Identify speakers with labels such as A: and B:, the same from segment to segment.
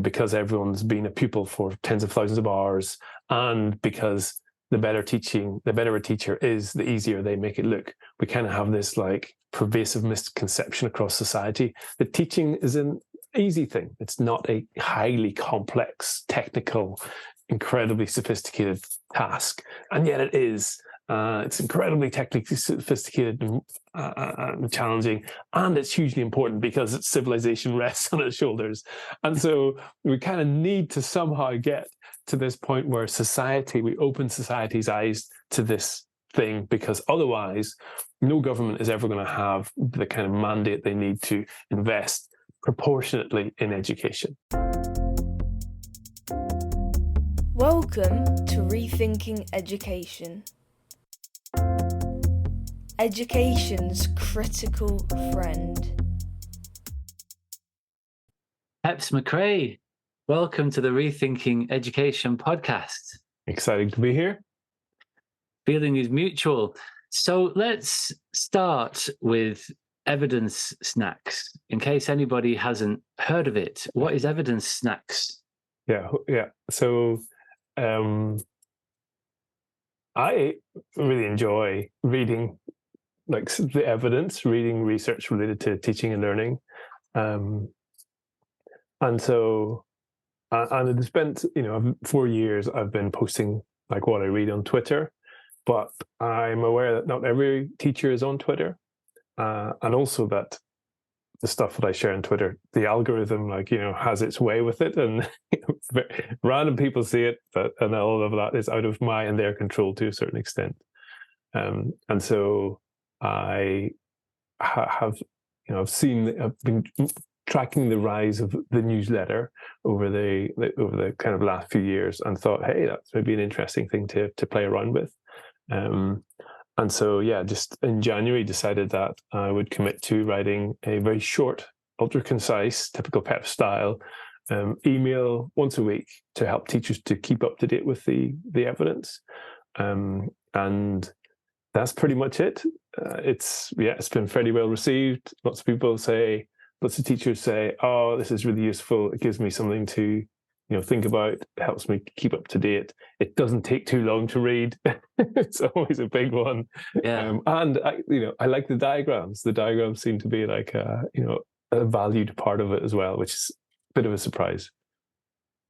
A: because everyone's been a pupil for tens of thousands of hours, and because the better a teacher is, the easier they make it look. We kind of have this like pervasive misconception across society that teaching is an easy thing. It's not a highly complex, technical, incredibly sophisticated task, and yet it is. It's incredibly technically sophisticated and challenging, and it's hugely important because its civilization rests on its shoulders. And so we kind of need to somehow get to this point where we open society's eyes to this thing, because otherwise no government is ever going to have the kind of mandate they need to invest proportionately in education.
B: Welcome to Rethinking Education. Education's critical friend.
C: Peps Mccrea, welcome to the Rethinking Education podcast.
A: Exciting to be here.
C: Feeling is mutual. So let's start with evidence snacks. In case anybody hasn't heard of it, what is evidence snacks?
A: Yeah. So I really enjoy reading like the evidence, reading research related to teaching and learning. And it's spent, 4 years I've been posting like what I read on Twitter, but I'm aware that not every teacher is on Twitter. And also that the stuff that I share on Twitter, the algorithm, has its way with it, and random people see it, and all of that is out of my and their control to a certain extent. And so I have, I've been tracking the rise of the newsletter over the kind of last few years, and thought, hey, that's maybe an interesting thing to play around with. And so, just in January, decided that I would commit to writing a very short, ultra concise, typical Peps style email once a week to help teachers to keep up to date with the evidence. And that's pretty much it. It's been fairly well received. Lots of teachers say, oh, this is really useful. It gives me something to think about. It helps me keep up to date. It doesn't take too long to read. It's always a big one.
C: Yeah.
A: And I like the diagrams. The diagrams seem to be like a valued part of it as well, which is a bit of a surprise.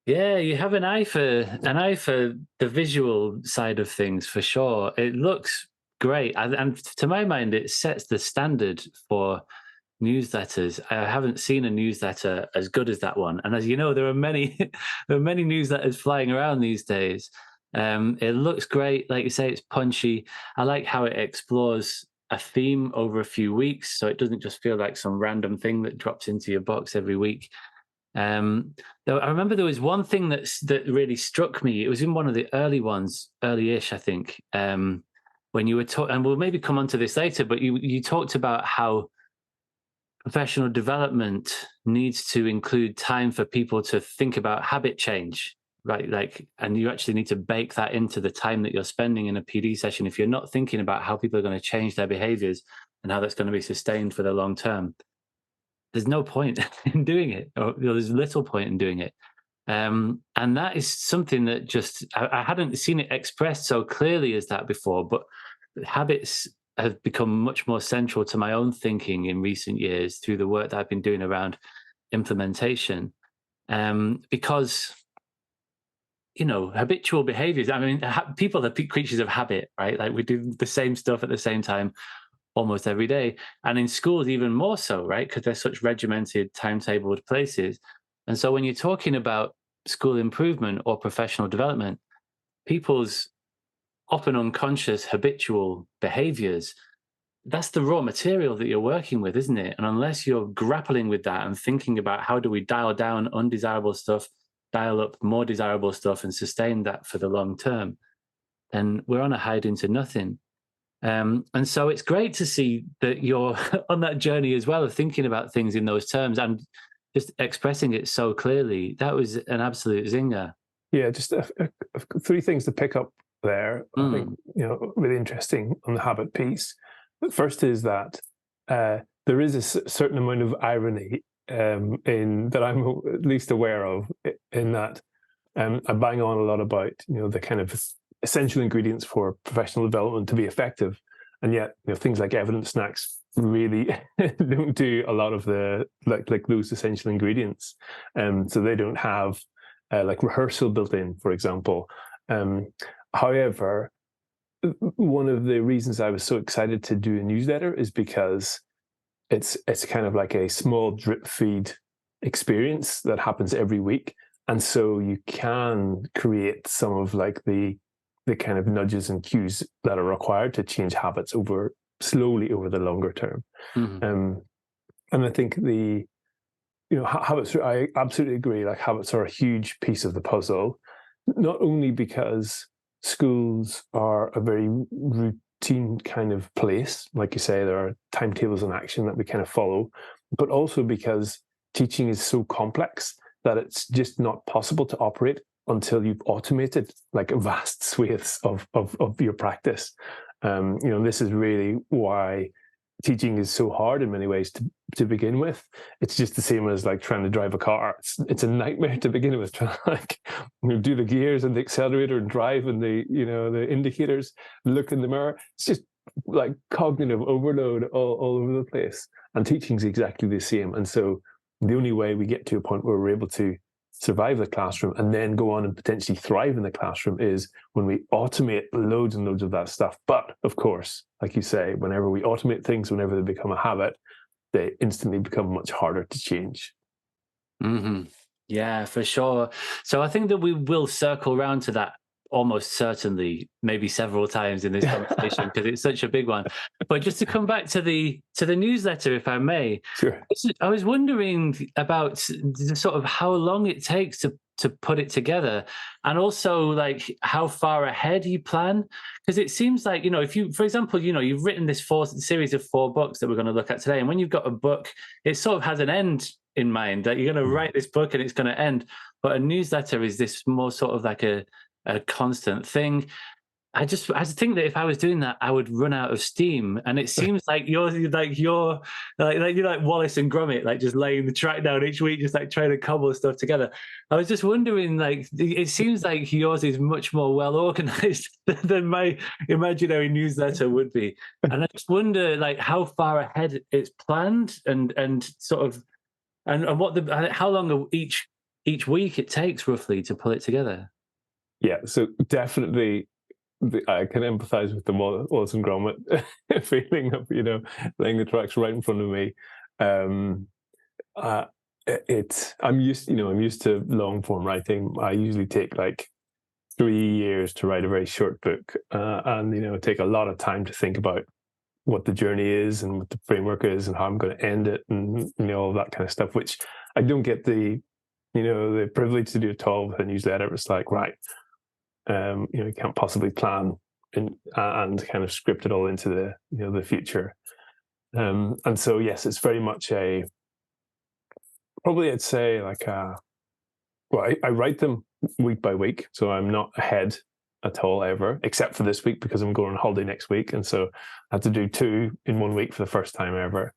C: Yeah, you have an eye for the visual side of things for sure. It looks great, and to my mind, it sets the standard for newsletters. I haven't seen a newsletter as good as that one, and as you know, there are many newsletters flying around these days. It looks great, like you say, it's punchy. I like how it explores a theme over a few weeks, so it doesn't just feel like some random thing that drops into your box every week. I remember there was one thing that really struck me. It was in one of the early ones, early-ish, I think, when you were talking, and we'll maybe come on to this later, but you talked about how professional development needs to include time for people to think about habit change, right? And you actually need to bake that into the time that you're spending in a PD session. If you're not thinking about how people are going to change their behaviors and how that's going to be sustained for the long term, there's no point in doing it, or there's little point in doing it. And that is something that just, I hadn't seen it expressed so clearly as that before, but habits have become much more central to my own thinking in recent years through the work that I've been doing around implementation. Because, habitual behaviors, people are creatures of habit, right? Like we do the same stuff at the same time almost every day. And in schools, even more so, right? Because they're such regimented, timetabled places. And so when you're talking about school improvement or professional development, people's often unconscious habitual behaviors, that's the raw material that you're working with, isn't it? And unless you're grappling with that and thinking about how do we dial down undesirable stuff, dial up more desirable stuff, and sustain that for the long term, then we're on a hide into nothing. And so it's great to see that you're on that journey as well of thinking about things in those terms and just expressing it so clearly. That was an absolute zinger.
A: Yeah, just three things to pick up there. I think, really interesting on the habit piece. The first is that there is a certain amount of irony in that I'm at least aware of, in that I bang on a lot about the kind of essential ingredients for professional development to be effective, and yet things like evidence snacks really don't do a lot of the like those essential ingredients. So they don't have like rehearsal built in, for example. However, one of the reasons I was so excited to do a newsletter is because it's kind of like a small drip feed experience that happens every week, and so you can create some of like the kind of nudges and cues that are required to change habits slowly over the longer term. And I think habits, I absolutely agree, like habits are a huge piece of the puzzle, not only because schools are a very routine kind of place, like you say, there are timetables in action that we kind of follow, but also because teaching is so complex that it's just not possible to operate until you've automated like vast swathes of your practice. This is really why teaching is so hard in many ways to begin with. It's just the same as like trying to drive a car. It's a nightmare to begin with, trying to like do the gears and the accelerator and drive and the indicators, look in the mirror. It's just like cognitive overload all over the place. And teaching is exactly the same. And so the only way we get to a point where we're able to survive the classroom and then go on and potentially thrive in the classroom is when we automate loads and loads of that stuff. But of course, like you say, whenever we automate things, whenever they become a habit, they instantly become much harder to change.
C: Yeah, for sure. So I think that we will circle around to that almost certainly, maybe several times in this conversation, because it's such a big one. But just to come back to the newsletter, if I may,
A: sure.
C: I was wondering about sort of how long it takes to put it together, and also like how far ahead you plan, because it seems like if you, for example, you've written this series of 4 books that we're going to look at today, and when you've got a book, it sort of has an end in mind, that you're going to write this book and it's going to end. But a newsletter is this more sort of like a constant thing. I think that if I was doing that, I would run out of steam. And it seems like you're like Wallace and Gromit, like just laying the track down each week, just like trying to cobble stuff together. I was just wondering, like, it seems like yours is much more well organized than my imaginary newsletter would be. And I just wonder, like, how far ahead it's planned, and sort of, and what how long each week it takes roughly to pull it together.
A: Yeah, so definitely I can empathize with the Wallace and Gromit feeling of laying the tracks right in front of me. I'm used to long form writing. I usually take like 3 years to write a very short book, and take a lot of time to think about what the journey is and what the framework is and how I'm going to end it, and all that kind of stuff, which I don't get the privilege to do at all with a newsletter. It's like, right, you can't possibly plan and kind of script it all into the future. And so yes, it's very much probably I'd say like I write them week by week, so I'm not ahead at all ever, except for this week because I'm going on holiday next week, and so I had to do 2 in 1 week for the first time ever.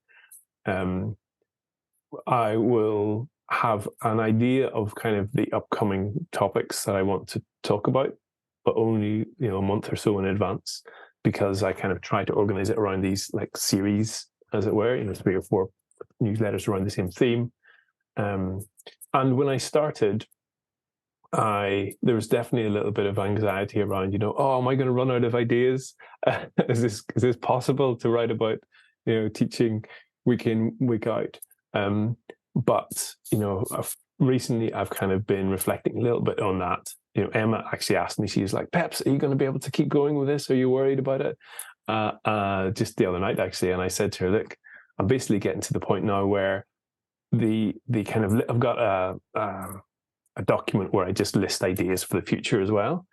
A: I will have an idea of kind of the upcoming topics that I want to talk about, but only a month or so in advance, because I kind of try to organize it around these like series, as it were, 3 or 4 newsletters around the same theme. And when I started, there was definitely a little bit of anxiety around, oh, am I going to run out of ideas? Is this possible to write about, teaching week in, week out? But recently I've kind of been reflecting a little bit on that. Emma actually asked me, she was like, Peps, are you going to be able to keep going with this? Are you worried about it? Just the other night, actually. And I said to her, look, I'm basically getting to the point now where the kind of, I've got a document where I just list ideas for the future as well.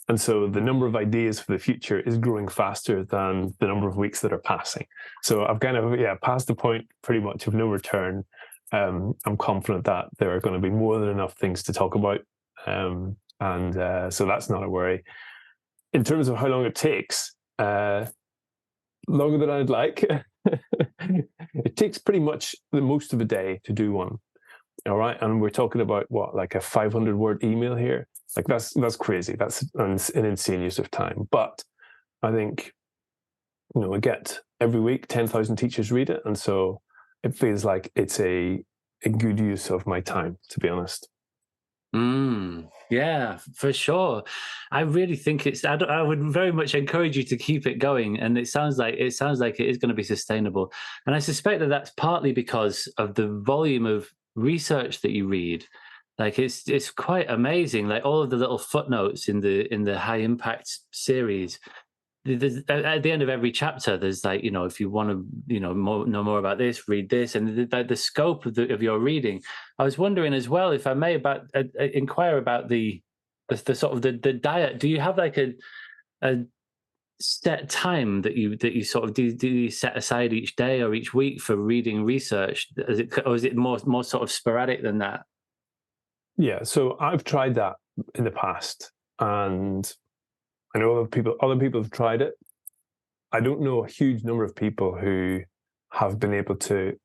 A: And so the number of ideas for the future is growing faster than the number of weeks that are passing. So I've kind of, passed the point pretty much of no return. I'm confident that there are going to be more than enough things to talk about. And so that's not a worry. In terms of how long it takes, longer than I'd like. it takes pretty much the most of a day to do one. All right, and we're talking about what, like a 500-word email here? Like that's crazy. That's an insane use of time. But I think, we get every week 10,000 teachers read it, and so it feels like it's a good use of my time, to be honest.
C: Yeah, for sure. I really think I would very much encourage you to keep it going, and it sounds like it is going to be sustainable. And I suspect that that's partly because of the volume of research that you read. Like it's quite amazing. Like all of the little footnotes in the high impact series. At the end of every chapter, there's like, if you want to, know more about this, read this, and the scope of your reading. I was wondering as well, if I may, inquire about the sort of the diet. Do you have like a set time that you sort of do you set aside each day or each week for reading research? Or is it more sort of sporadic than that?
A: Yeah, so I've tried that in the past, and I know other people have tried it. I don't know a huge number of people who have been able to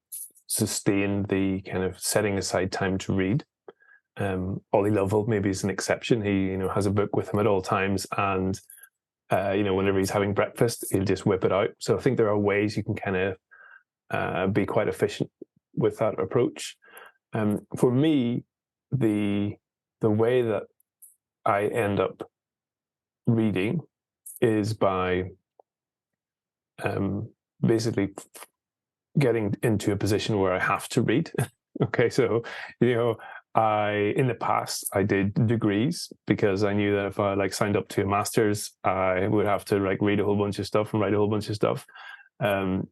A: sustain the kind of setting aside time to read. Ollie Lovell maybe is an exception. He, has a book with him at all times, and whenever he's having breakfast, he'll just whip it out. So I think there are ways you can kind of be quite efficient with that approach. For me, the way that I end up reading is by basically getting into a position where I have to read. Okay, so in the past I did degrees because I knew that if I signed up to a master's, I would have to read a whole bunch of stuff and write a whole bunch of stuff. And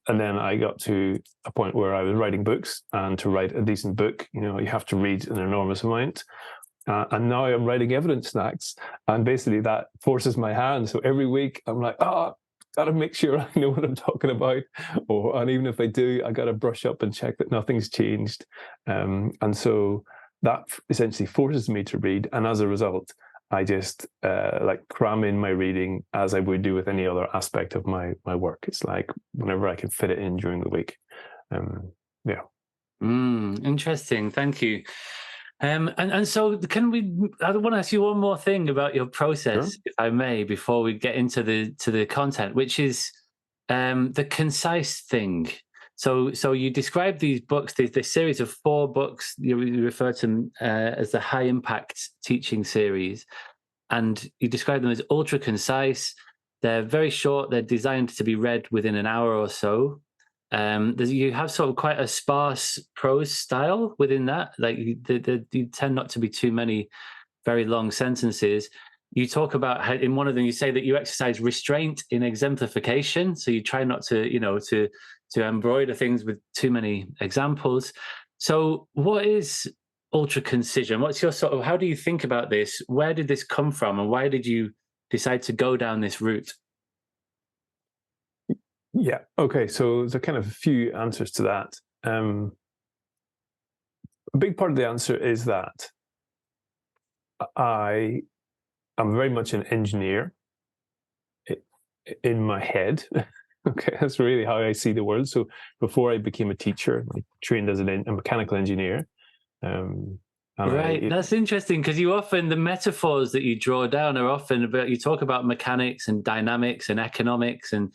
A: then I got to a point where I was writing books, and to write a decent book, you have to read an enormous amount. And now I'm writing evidence snacks, and basically that forces my hand. So every week I'm like, got to make sure I know what I'm talking about. And even if I do, I got to brush up and check that nothing's changed. And so that essentially forces me to read. And as a result, I just cram in my reading as I would do with any other aspect of my work. It's like whenever I can fit it in during the week. Yeah.
C: Interesting. Thank you. And so I want to ask you one more thing about your process,
A: Sure.
C: if I may, before we get into the content, which is the concise thing. So you describe these books, this series of 4 books, you refer to them as the high impact teaching series, and you describe them as ultra concise. They're very short. They're designed to be read within an hour or so. You have sort of quite a sparse prose style within that. Like you tend not to be too many very long sentences. You talk about how in one of them you say that you exercise restraint in exemplification. So you try not to, to embroider things with too many examples. So what is ultra concision? What's your how do you think about this? Where did this come from, and why did you decide to go down this route?
A: Yeah. Okay. So there's a kind of a few answers to that. A big part of the answer is that I am very much an engineer in my head. Okay, that's really how I see the world. So before I became a teacher, I trained as a mechanical engineer.
C: Right, that's interesting, because the metaphors that you draw down are often about, you talk about mechanics and dynamics and economics, and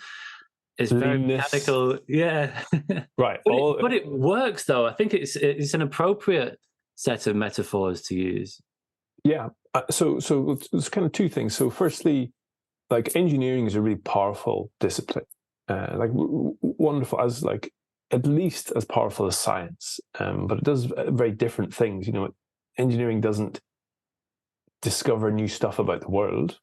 C: it's very mechanical. Yeah.
A: Right.
C: But it works, though. I think it's an appropriate set of metaphors to use.
A: Yeah. So there's kind of 2 things. So firstly, engineering is a really powerful discipline, wonderful, as at least as powerful as science. But it does very different things. Engineering doesn't discover new stuff about the world,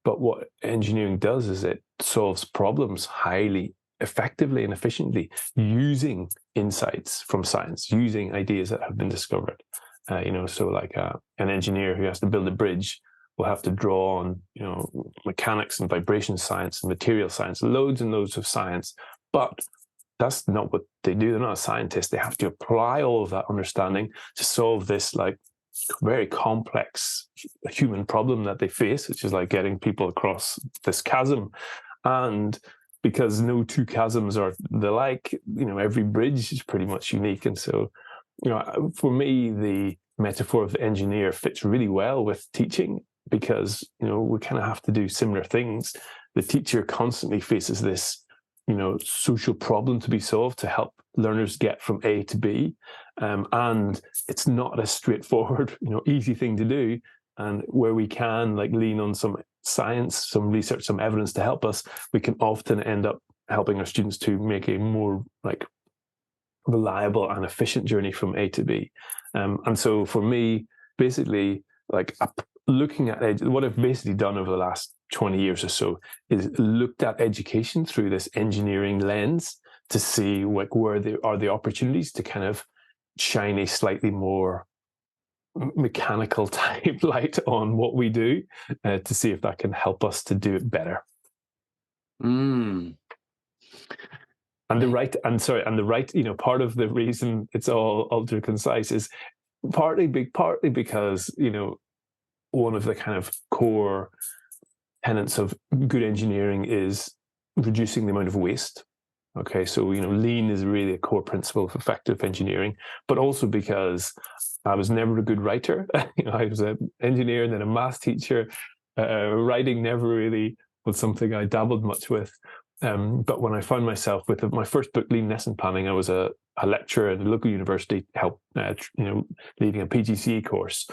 A: but what engineering does is it solves problems highly effectively and efficiently using insights from science, using ideas that have been discovered. An engineer who has to build a bridge will have to draw on, mechanics and vibration science and material science, loads and loads of science. But that's not what they do. They're not a scientist. They have to apply all of that understanding to solve this very complex human problem that they face, which is getting people across this chasm. And because no two chasms are the like. Every bridge is pretty much unique, and so for me, the metaphor of the engineer fits really well with teaching, because we kind of have to do similar things. The teacher constantly faces this social problem to be solved to help learners get from A to B, and it's not a straightforward easy thing to do. And where we can lean on some science, some research, some evidence to help us, we can often end up helping our students to make a more reliable and efficient journey from A to B. And so for me, basically, looking at what I've basically done over the last 20 years or so is looked at education through this engineering lens to see where there are the opportunities to kind of shine a slightly more mechanical type light on what we do, to see if that can help us to do it better. And the right, part of the reason it's all ultra concise is partly because, one of the kind of core tenets of good engineering is reducing the amount of waste. Okay, so lean is really a core principle of effective engineering, but also because I was never a good writer. I was an engineer and then a math teacher. Writing never really was something I dabbled much with. But when I found myself with my first book, Lean Lesson Planning, I was a lecturer at a local university, leading a PGCE course,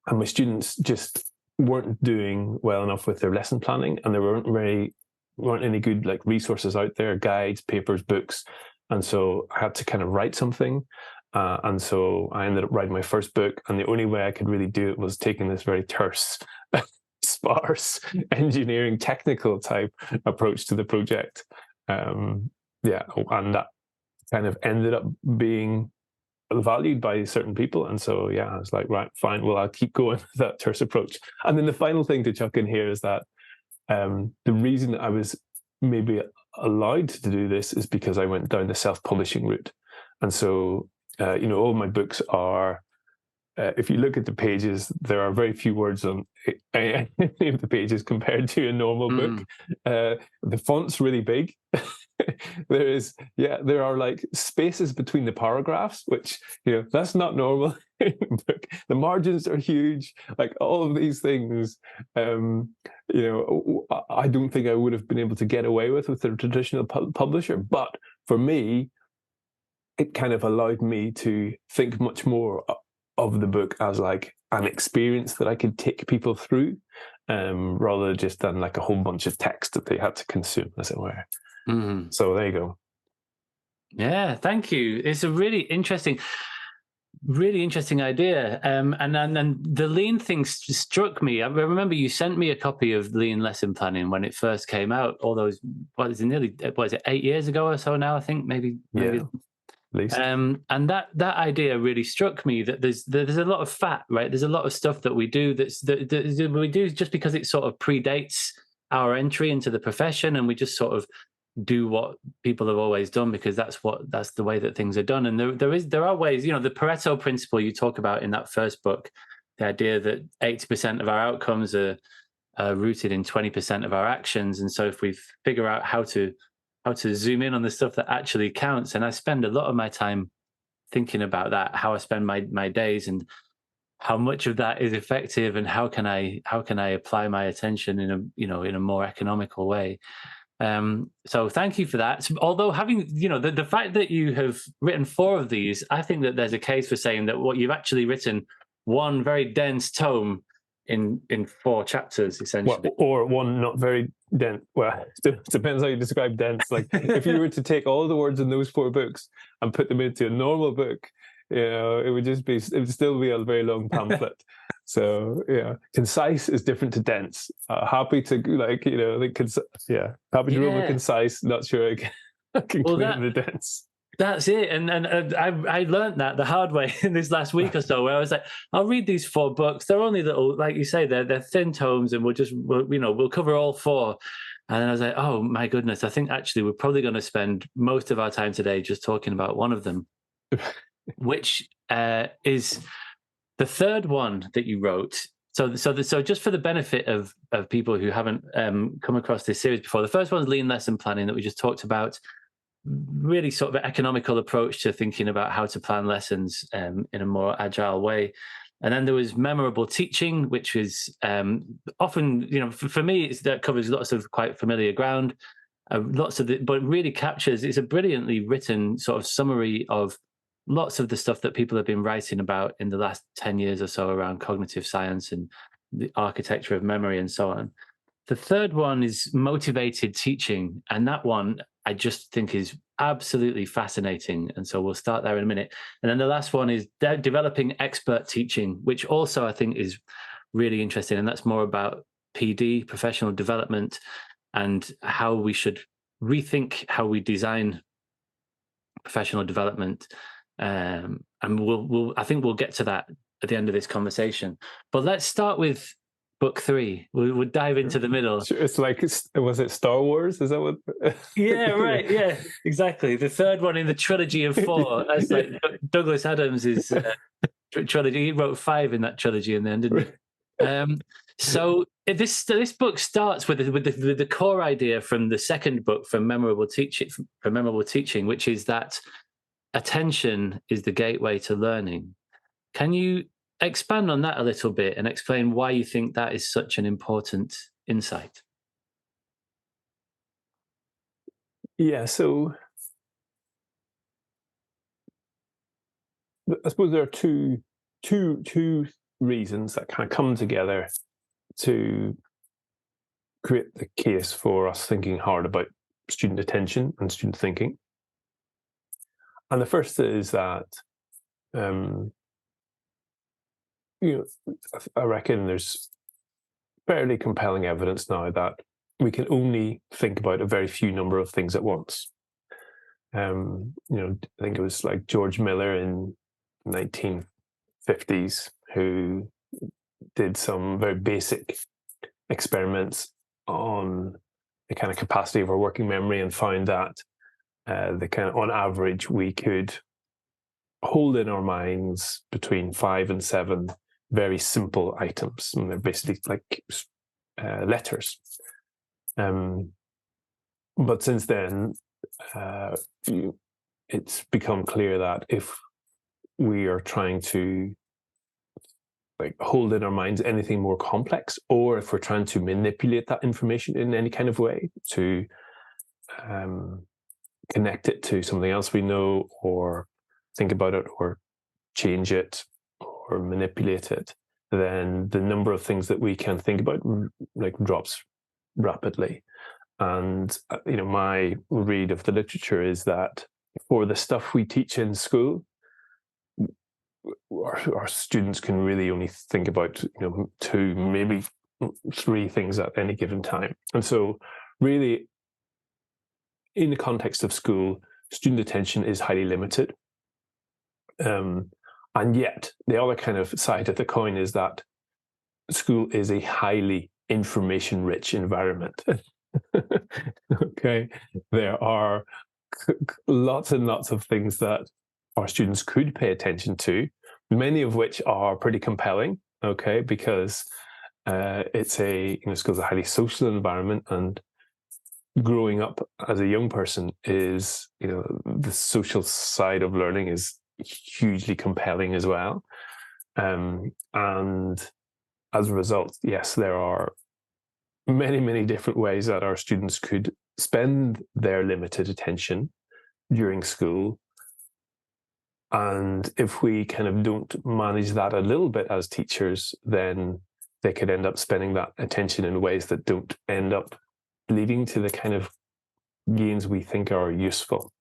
A: and my students just weren't doing well enough with their lesson planning, and there weren't any good resources out there, guides, papers, books, and so I had to kind of write something. And so I ended up writing my first book, and the only way I could really do it was taking this very terse, sparse engineering technical type approach to the project. And that kind of ended up being valued by certain people. And so, I was like, right, fine, well, I'll keep going with that terse approach. And then the final thing to chuck in here is that the reason that I was maybe allowed to do this is because I went down the self-publishing route. And so, all my books are, if you look at the pages, there are very few words on any of the pages compared to a normal book. The font's really big. There are spaces between the paragraphs, which, that's not normal in a book. The margins are huge, all of these things, I don't think I would have been able to get away with a traditional publisher. But for me, it kind of allowed me to think much more of the book as an experience that I could take people through, rather just than a whole bunch of text that they had to consume, as it were. So there you go.
C: Yeah, thank you. It's a really interesting idea. And the lean thing struck me. I remember you sent me a copy of Lean Lesson Planning when it first came out. All those, 8 years ago or so now? I think maybe.
A: Yeah. Least.
C: And that idea really struck me, that there's a lot of fat, right? There's a lot of stuff that we do that we do just because it sort of predates our entry into the profession, and we just sort of do what people have always done because that's the way that things are done. And there are ways, the Pareto principle you talk about in that first book, the idea that 80% of our outcomes are rooted in 20% of our actions. And so if we figure out how to zoom in on the stuff that actually counts. And I spend a lot of my time thinking about that, how I spend my days and how much of that is effective, and how can I apply my attention in a more economical way. So thank you for that. So, although having, the fact that you have written 4 of these, I think that there's a case for saying that what you've actually written one very dense tome in 4 chapters, essentially.
A: Or one not very dense. Well, it depends how you describe dense. If you were to take all the words in those 4 books and put them into a normal book, it would still be a very long pamphlet. So concise is different to dense. Happy to happy to roll with concise. Not sure I can claim the dense.
C: That's it. And I learned that the hard way in this last week or so, where I was like, I'll read these 4 books. They're only little, like you say, they're thin tomes, and we'll cover all 4. And then I was like, oh my goodness, I think actually we're probably going to spend most of our time today just talking about one of them, which is the third one that you wrote So just for the benefit of people who haven't come across this series before, the first one is lean lesson planning that we just talked about. Really sort of an economical approach to thinking about how to plan lessons in a more agile way. And then there was memorable teaching, which is often, for me, that covers lots of quite familiar ground. But really captures, it's a brilliantly written sort of summary of lots of the stuff that people have been writing about in the last 10 years or so around cognitive science and the architecture of memory and so on. The third one is motivated teaching. And that one I just think is absolutely fascinating. And so we'll start there in a minute. And then the last one is developing expert teaching, which also I think is really interesting. And that's more about PD, professional development, and how we should rethink how we design professional development. And I think we'll get to that at the end of this conversation. But let's start with book 3. We'll dive into the middle.
A: It's like, was it Star Wars? Is that what?
C: Yeah, right. Yeah, exactly. The third one in the trilogy of 4. That's like Douglas Adams' trilogy. He wrote 5 in that trilogy in the end, didn't he? So this book starts with the core idea from the second book, from memorable teaching, which is that attention is the gateway to learning. Can you expand on that a little bit and explain why you think that is such an important insight?
A: Yeah, so I suppose there are two reasons that kind of come together to create the case for us thinking hard about student attention and student thinking. And the first is that, I reckon there's fairly compelling evidence now that we can only think about a very few number of things at once. I think it was like George Miller in 1950s who did some very basic experiments on the kind of capacity of our working memory and found that on average we could hold in our minds between 5 and 7 very simple items, and they're basically like letters. But since then, it's become clear that if we are trying to hold in our minds anything more complex, or if we're trying to manipulate that information in any kind of way to connect it to something else we know, or think about it, or change it, or manipulate it, then the number of things that we can think about drops rapidly. And my read of the literature is that for the stuff we teach in school, our students can really only think about 2, maybe 3 things at any given time. And so really, in the context of school, student attention is highly limited. And yet, the other kind of side of the coin is that school is a highly information-rich environment. Okay, there are lots and lots of things that our students could pay attention to, many of which are pretty compelling. Okay, because school's a highly social environment, and growing up as a young person is, the social side of learning is hugely compelling as well. And as a result, yes, there are many, many different ways that our students could spend their limited attention during school. And if we kind of don't manage that a little bit as teachers, then they could end up spending that attention in ways that don't end up leading to the kind of gains we think are useful.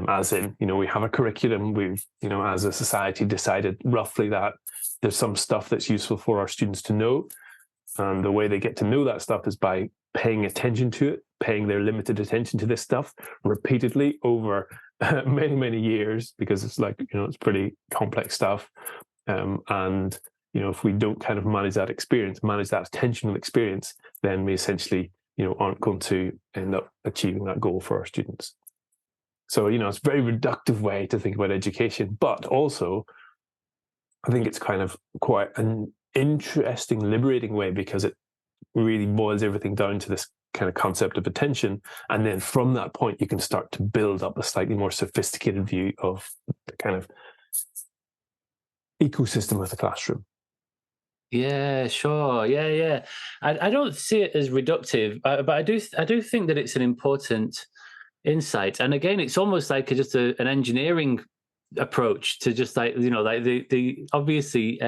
A: As in, we have a curriculum, we've, as a society decided roughly that there's some stuff that's useful for our students to know. And the way they get to know that stuff is by paying attention to it, paying their limited attention to this stuff repeatedly over many, many years, because it's it's pretty complex stuff. And, if we don't kind of manage that attentional experience, then we essentially, aren't going to end up achieving that goal for our students. So, it's a very reductive way to think about education, but also I think it's kind of quite an interesting, liberating way, because it really boils everything down to this kind of concept of attention. And then from that point, you can start to build up a slightly more sophisticated view of the kind of ecosystem of the classroom.
C: Yeah, sure. Yeah. I don't see it as reductive, but I do think that it's an important insight. And again, it's almost like just an engineering approach to just like, like the obviously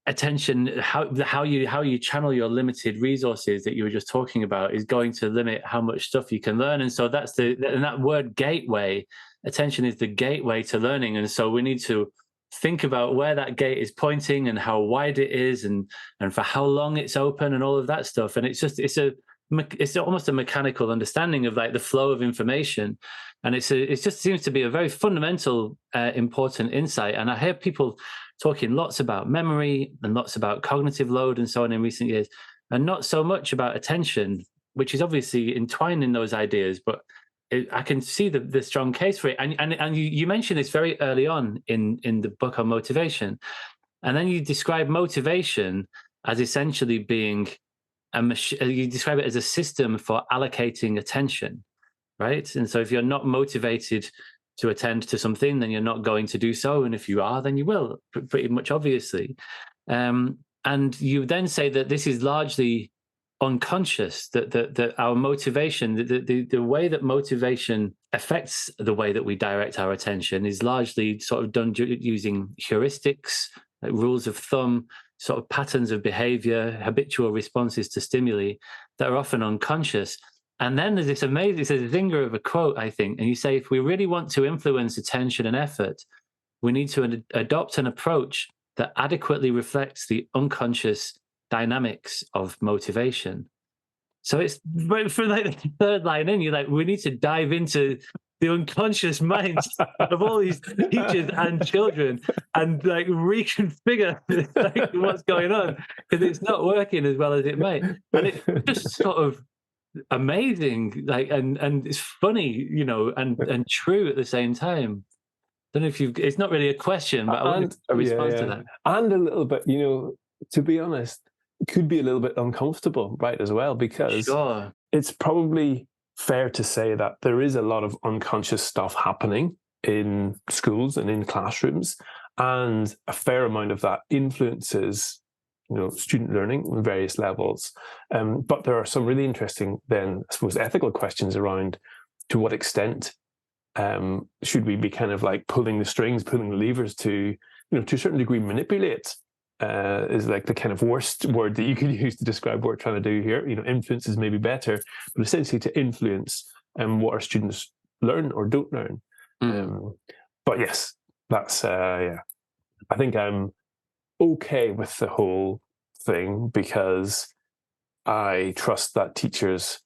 C: attention, how you channel your limited resources that you were just talking about is going to limit how much stuff you can learn. And so and that word gateway, attention is the gateway to learning. And so we need to think about where that gate is pointing and how wide it is and for how long it's open and all of that stuff. And it's almost a mechanical understanding of like the flow of information. And it just seems to be a very fundamental, important insight. And I hear people talking lots about memory and lots about cognitive load and so on in recent years, and not so much about attention, which is obviously entwined in those ideas. But I can see the strong case for it. And you mentioned this very early on in the book on motivation. And then you describe motivation as essentially being you describe it as a system for allocating attention, right? And so if you're not motivated to attend to something, then you're not going to do so. And if you are, then you will, pretty much obviously. And you then say that this is largely unconscious, that our motivation, the way that motivation affects the way that we direct our attention is largely sort of done using heuristics, like rules of thumb, sort of patterns of behavior, habitual responses to stimuli that are often unconscious. And then there's this amazing, it's a zinger of a quote, I think. And you say, if we really want to influence attention and effort, we need to adopt an approach that adequately reflects the unconscious dynamics of motivation. So it's right for like the third line in, you're like, we need to dive into the unconscious minds of all these teachers and children and like reconfigure like what's going on, because it's not working as well as it might. And it's just sort of amazing, like, and it's funny, and true at the same time. I don't know if it's not really a question, but I want a response to that.
A: And a little bit, to be honest, it could be a little bit uncomfortable, right, as well, because it's probably fair to say that there is a lot of unconscious stuff happening in schools and in classrooms, and a fair amount of that influences student learning on various levels. But there are some really interesting, then, I suppose, ethical questions around to what extent should we be kind of like pulling the strings, pulling the levers to a certain degree manipulate, is like the kind of worst word that you could use to describe what we're trying to do here. Influence is maybe better, but essentially to influence what our students learn or don't learn. But yes, that's, I think I'm okay with the whole thing, because I trust that teachers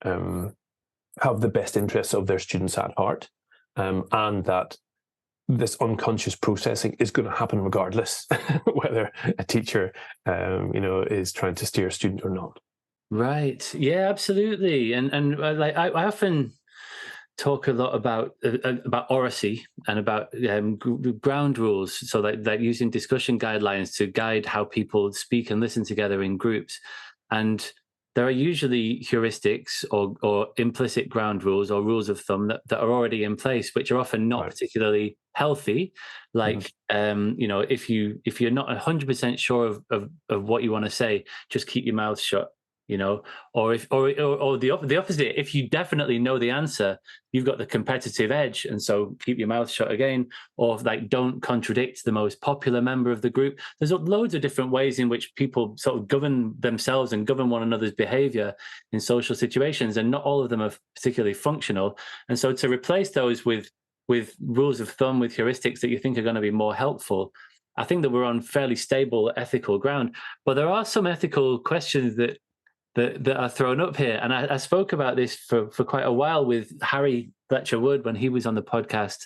A: have the best interests of their students at heart, and that this unconscious processing is going to happen regardless whether a teacher is trying to steer a student or not.
C: Right. Yeah, absolutely. And like I often talk a lot about oracy and about ground rules. So like using discussion guidelines to guide how people speak and listen together in groups. And there are usually heuristics or implicit ground rules or rules of thumb that are already in place, which are often not particularly healthy. Like, if you're not 100% sure of what you want to say, just keep your mouth shut. Or the opposite. If you definitely know the answer, you've got the competitive edge, and so keep your mouth shut again. Or like, don't contradict the most popular member of the group. There's loads of different ways in which people sort of govern themselves and govern one another's behavior in social situations, and not all of them are particularly functional. And so to replace those with rules of thumb, with heuristics that you think are going to be more helpful, I think that we're on fairly stable ethical ground. But there are some ethical questions that are thrown up here. And I spoke about this for quite a while with Harry Fletcher Wood when he was on the podcast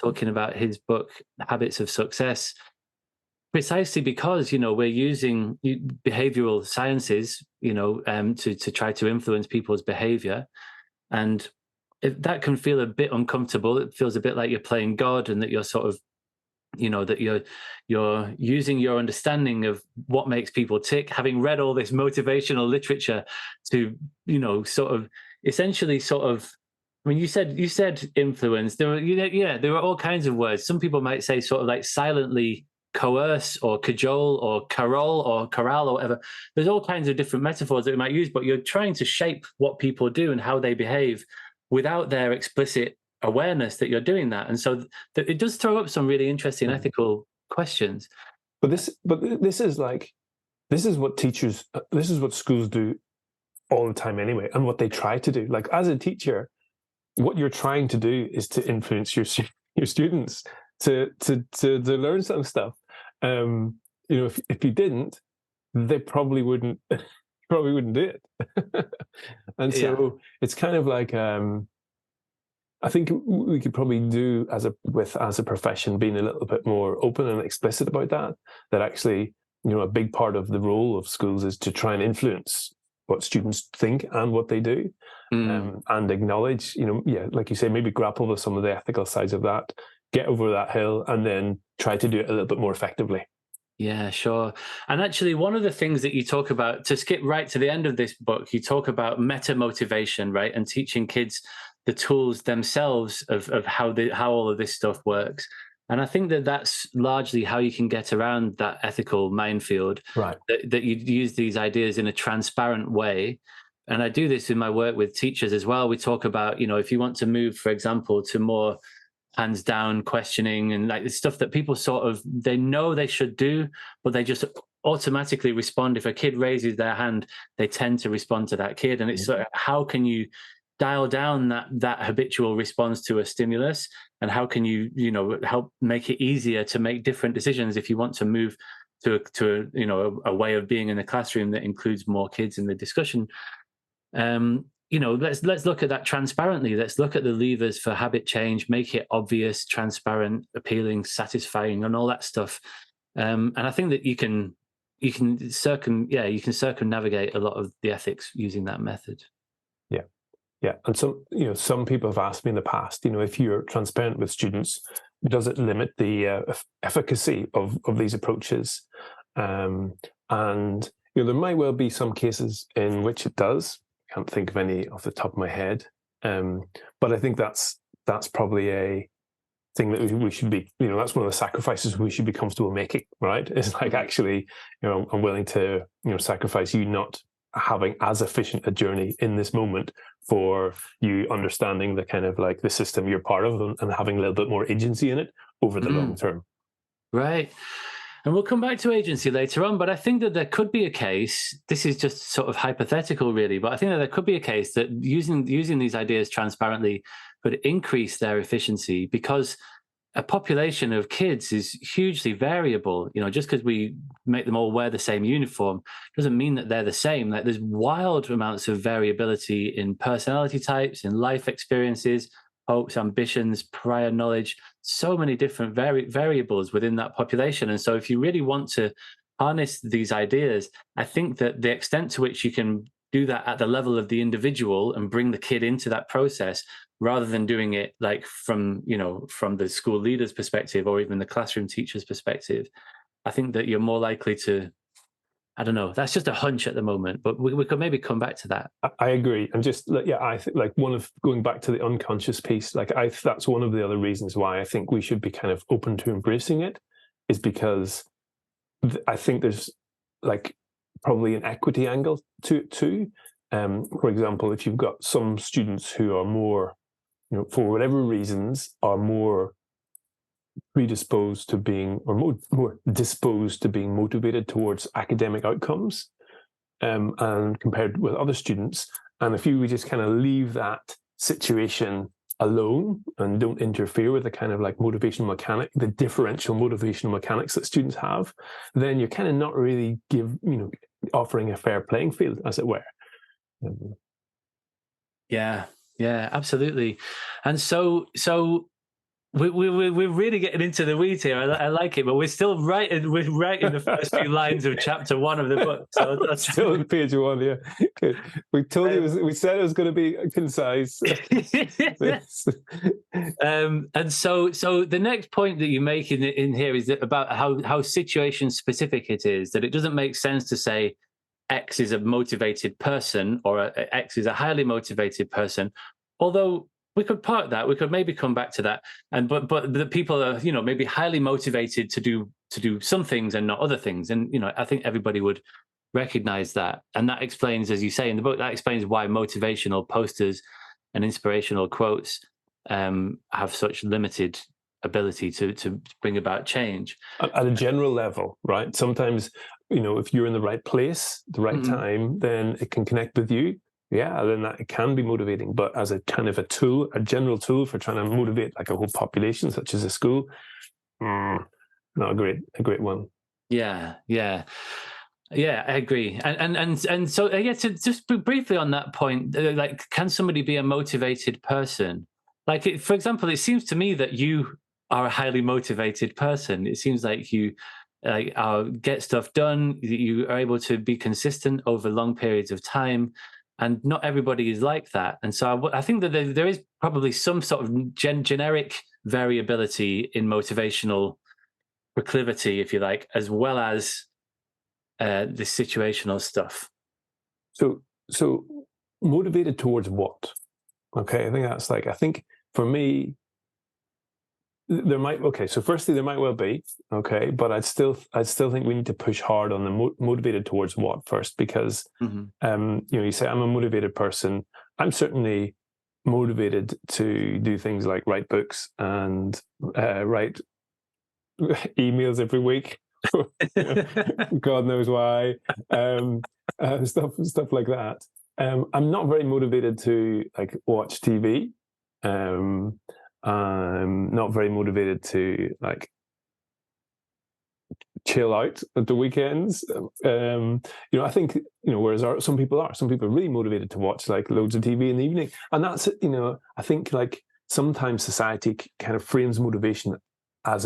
C: talking about his book, Habits of Success, precisely because, we're using behavioral sciences, to try to influence people's behavior. And that can feel a bit uncomfortable. It feels a bit like you're playing God, and that you're sort of that you're using your understanding of what makes people tick, having read all this motivational literature, to sort of essentially sort of, I mean, you said influence. There were there were all kinds of words. Some people might say sort of like silently coerce or cajole or carol or corral or whatever. There's all kinds of different metaphors that we might use, but you're trying to shape what people do and how they behave without their explicit awareness that you're doing that. And so it does throw up some really interesting ethical questions.
A: But this is what schools do all the time anyway, and what they try to do. Like, as a teacher, what you're trying to do is to influence your students to learn some stuff. If you didn't, they probably wouldn't do it. And so it's kind of like, I think we could probably do as a profession, being a little bit more open and explicit about that actually, a big part of the role of schools is to try and influence what students think and what they do, and acknowledge, like you say, maybe grapple with some of the ethical sides of that, get over that hill, and then try to do it a little bit more effectively.
C: Yeah, sure. And actually, one of the things that you talk about, to skip right to the end of this book, you talk about meta motivation, right? And teaching kids the tools themselves of how all of this stuff works. And I think that that's largely how you can get around that ethical minefield,
A: right?
C: That you use these ideas in a transparent way. And I do this in my work with teachers as well. We talk about, if you want to move, for example, to more hands down questioning and like the stuff that people sort of, they know they should do, but they just automatically respond. If a kid raises their hand, they tend to respond to that kid. And it's sort of, how can you dial down that habitual response to a stimulus, and how can you help make it easier to make different decisions if you want to move to a way of being in the classroom that includes more kids in the discussion. Let's look at that transparently. Let's look at the levers for habit change, make it obvious, transparent, appealing, satisfying, and all that stuff. And I think that you can circumnavigate a lot of the ethics using that method.
A: Yeah, and some people have asked me in the past, if you're transparent with students, does it limit the efficacy of these approaches? And there might well be some cases in which it does. I can't think of any off the top of my head, but I think that's probably a thing that we should be. That's one of the sacrifices we should be comfortable making. Right? It's like, actually, I'm willing to sacrifice you not having as efficient a journey in this moment for you understanding the kind of like the system you're part of, and having a little bit more agency in it over the long term. Right.
C: And we'll come back to agency later on, but I think that there could be a case, this is just sort of hypothetical really, but I think that there could be a case that using these ideas transparently could increase their efficiency, because a population of kids is hugely variable. Just because we make them all wear the same uniform doesn't mean that they're the same. Like, there's wild amounts of variability in personality types, in life experiences, hopes, ambitions, prior knowledge, so many different variables within that population. And so if you really want to harness these ideas, I think that the extent to which you can do that at the level of the individual and bring the kid into that process, rather than doing it like from the school leader's perspective or even the classroom teacher's perspective, I think that you're more likely to, I don't know, that's just a hunch at the moment, but we could maybe come back to that.
A: I agree. And just, I think like going back to the unconscious piece, that's one of the other reasons why I think we should be kind of open to embracing it, is because I think there's like probably an equity angle to it too. For example, if you've got some students who are more, for whatever reasons, are more predisposed to being, or more disposed to being motivated towards academic outcomes, and compared with other students. And if you would just kind of leave that situation alone and don't interfere with the kind of like motivational mechanic, the differential motivational mechanics that students have, then you're kind of not really offering a fair playing field, as it were.
C: Yeah, absolutely. And so we're really getting into the weeds here. I like it, but we're still we're right in the first few lines of chapter 1 of the book. So that's
A: still on page 1. Yeah, okay. We told you we said it was going to be concise.
C: And so the next point that you make in here is that about how situation specific it is. That it doesn't make sense to say X is a motivated person or X is a highly motivated person, although. We could park that. We could maybe come back to that. But the people are, maybe highly motivated to do some things and not other things. And I think everybody would recognize that. And that explains, as you say in the book, that explains why motivational posters and inspirational quotes have such limited ability to bring about change.
A: At a general level, right? Sometimes, if you're in the right place, the right time, then it can connect with you. Yeah, then that it can be motivating, but as a kind of a tool, a general tool for trying to motivate like a whole population, such as a school, not a great one.
C: Yeah, I agree. And so I guess just briefly on that point, like, can somebody be a motivated person? Like, for example, it seems to me that you are a highly motivated person. It seems like you get stuff done. You are able to be consistent over long periods of time. And not everybody is like that. And so I think that there is probably some sort of generic variability in motivational proclivity, if you like, as well as the situational stuff.
A: So motivated towards what? Okay, I think for me, there might, so firstly, there might well be, okay, but I'd still think we need to push hard on the motivated towards what first, because, you say I'm a motivated person. I'm certainly motivated to do things like write books and write emails every week. God knows why, stuff like that. I'm not very motivated to like watch TV. I'm not very motivated to like chill out at the weekends. I think, whereas some people are really motivated to watch like loads of TV in the evening. And that's, I think like sometimes society kind of frames motivation as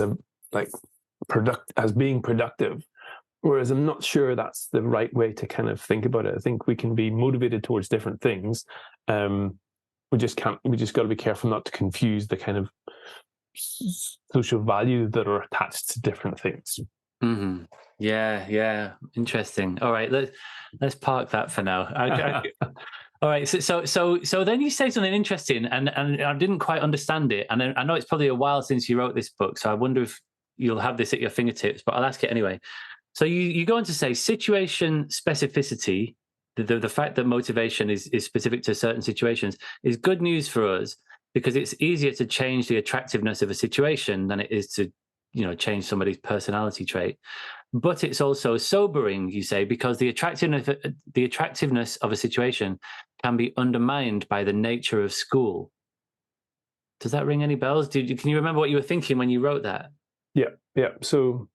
A: as being productive. Whereas I'm not sure that's the right way to kind of think about it. I think we can be motivated towards different things. We just got to be careful not to confuse the kind of social values that are attached to different things.
C: Mm-hmm. Yeah. Interesting. All right, let's park that for now. All right. So then you say something interesting, and I didn't quite understand it. And I know it's probably a while since you wrote this book, so I wonder if you'll have this at your fingertips. But I'll ask it anyway. So you go on to say situation specificity. The fact that motivation is specific to certain situations is good news for us, because it's easier to change the attractiveness of a situation than it is to, change somebody's personality trait. But it's also sobering, you say, because the attractiveness of a situation can be undermined by the nature of school. Does that ring any bells? Can you remember what you were thinking when you wrote that?
A: Yeah. So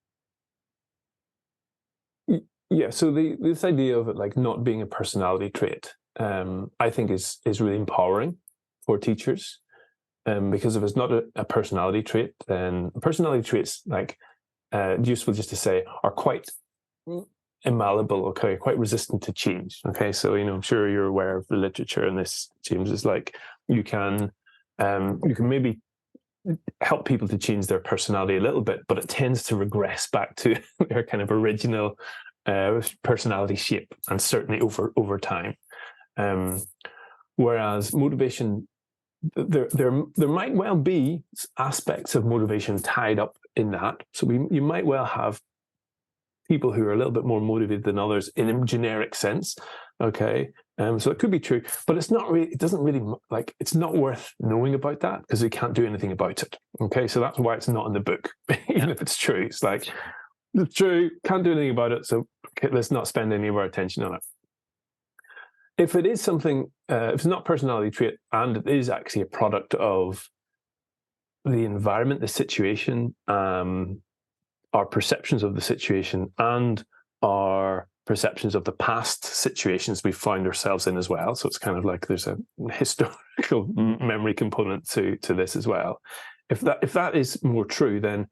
A: this idea of it like not being a personality trait, I think is really empowering for teachers, because if it's not a personality trait, then personality traits, like useful just to say, are quite immalleable. Okay, quite resistant to change. Okay, so I'm sure you're aware of the literature, and this, James, is like you can maybe help people to change their personality a little bit, but it tends to regress back to their kind of original personality shape, and certainly over time. Whereas motivation, there might well be aspects of motivation tied up in that. So you might well have people who are a little bit more motivated than others in a generic sense. Okay, so it could be true, but it's not really. It doesn't really it's not worth knowing about that, because we can't do anything about it. Okay, so that's why it's not in the book, even if it's true. It's like, it's true, can't do anything about it, so let's not spend any of our attention on it. If it is something, if it's not personality trait, and it is actually a product of the environment, the situation, our perceptions of the situation, and our perceptions of the past situations we find ourselves in as well. So it's kind of like there's a historical memory component to this as well. if that is more true, then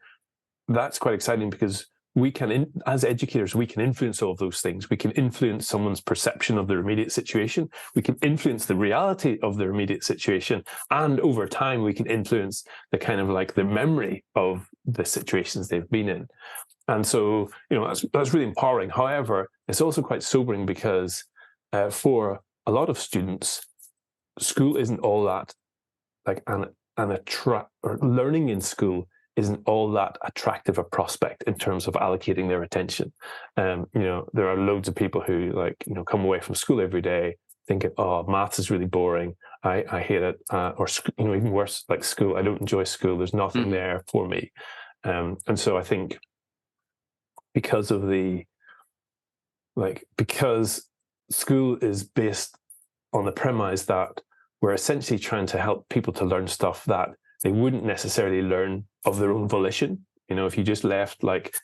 A: that's quite exciting, because we can, as educators, we can influence all of those things. We can influence someone's perception of their immediate situation. We can influence the reality of their immediate situation. And over time, we can influence the kind of like the memory of the situations they've been in. And so, that's really empowering. However, it's also quite sobering, because for a lot of students, school isn't all that like or learning in school isn't all that attractive a prospect in terms of allocating their attention. There are loads of people who come away from school every day thinking, oh, maths is really boring. I hate it. Or even worse, like school, I don't enjoy school. There's nothing there for me. And so I think because school is based on the premise that we're essentially trying to help people to learn stuff that they wouldn't necessarily learn of their own volition. If you just left like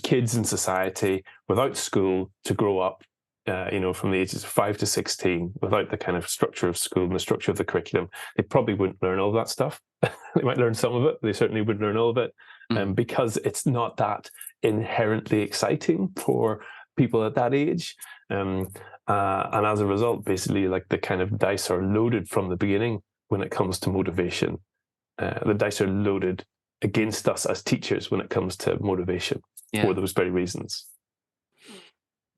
A: kids in society without school to grow up, from the ages of 5 to 16, without the kind of structure of school and the structure of the curriculum, they probably wouldn't learn all that stuff. They might learn some of it, but they certainly wouldn't learn all of it, because it's not that inherently exciting for people at that age. And as a result, basically, like the kind of dice are loaded from the beginning when it comes to motivation. The dice are loaded against us as teachers when it comes to motivation for those very reasons.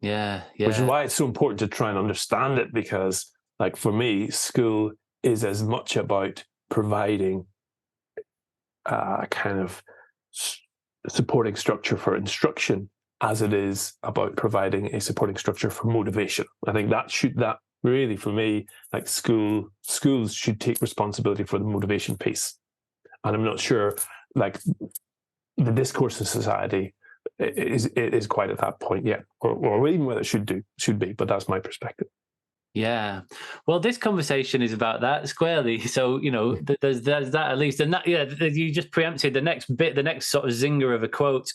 C: Yeah.
A: Which is why it's so important to try and understand it, because, like, for me, school is as much about providing a kind of supporting structure for instruction as it is about providing a supporting structure for motivation. I think that really, for me, like schools should take responsibility for the motivation piece. And I'm not sure, like, the discourse in society is quite at that point yet, or even whether it should be, but that's my perspective.
C: Yeah. Well, this conversation is about that squarely. So, there's that at least. And that, you just preempted the next bit, the next sort of zinger of a quote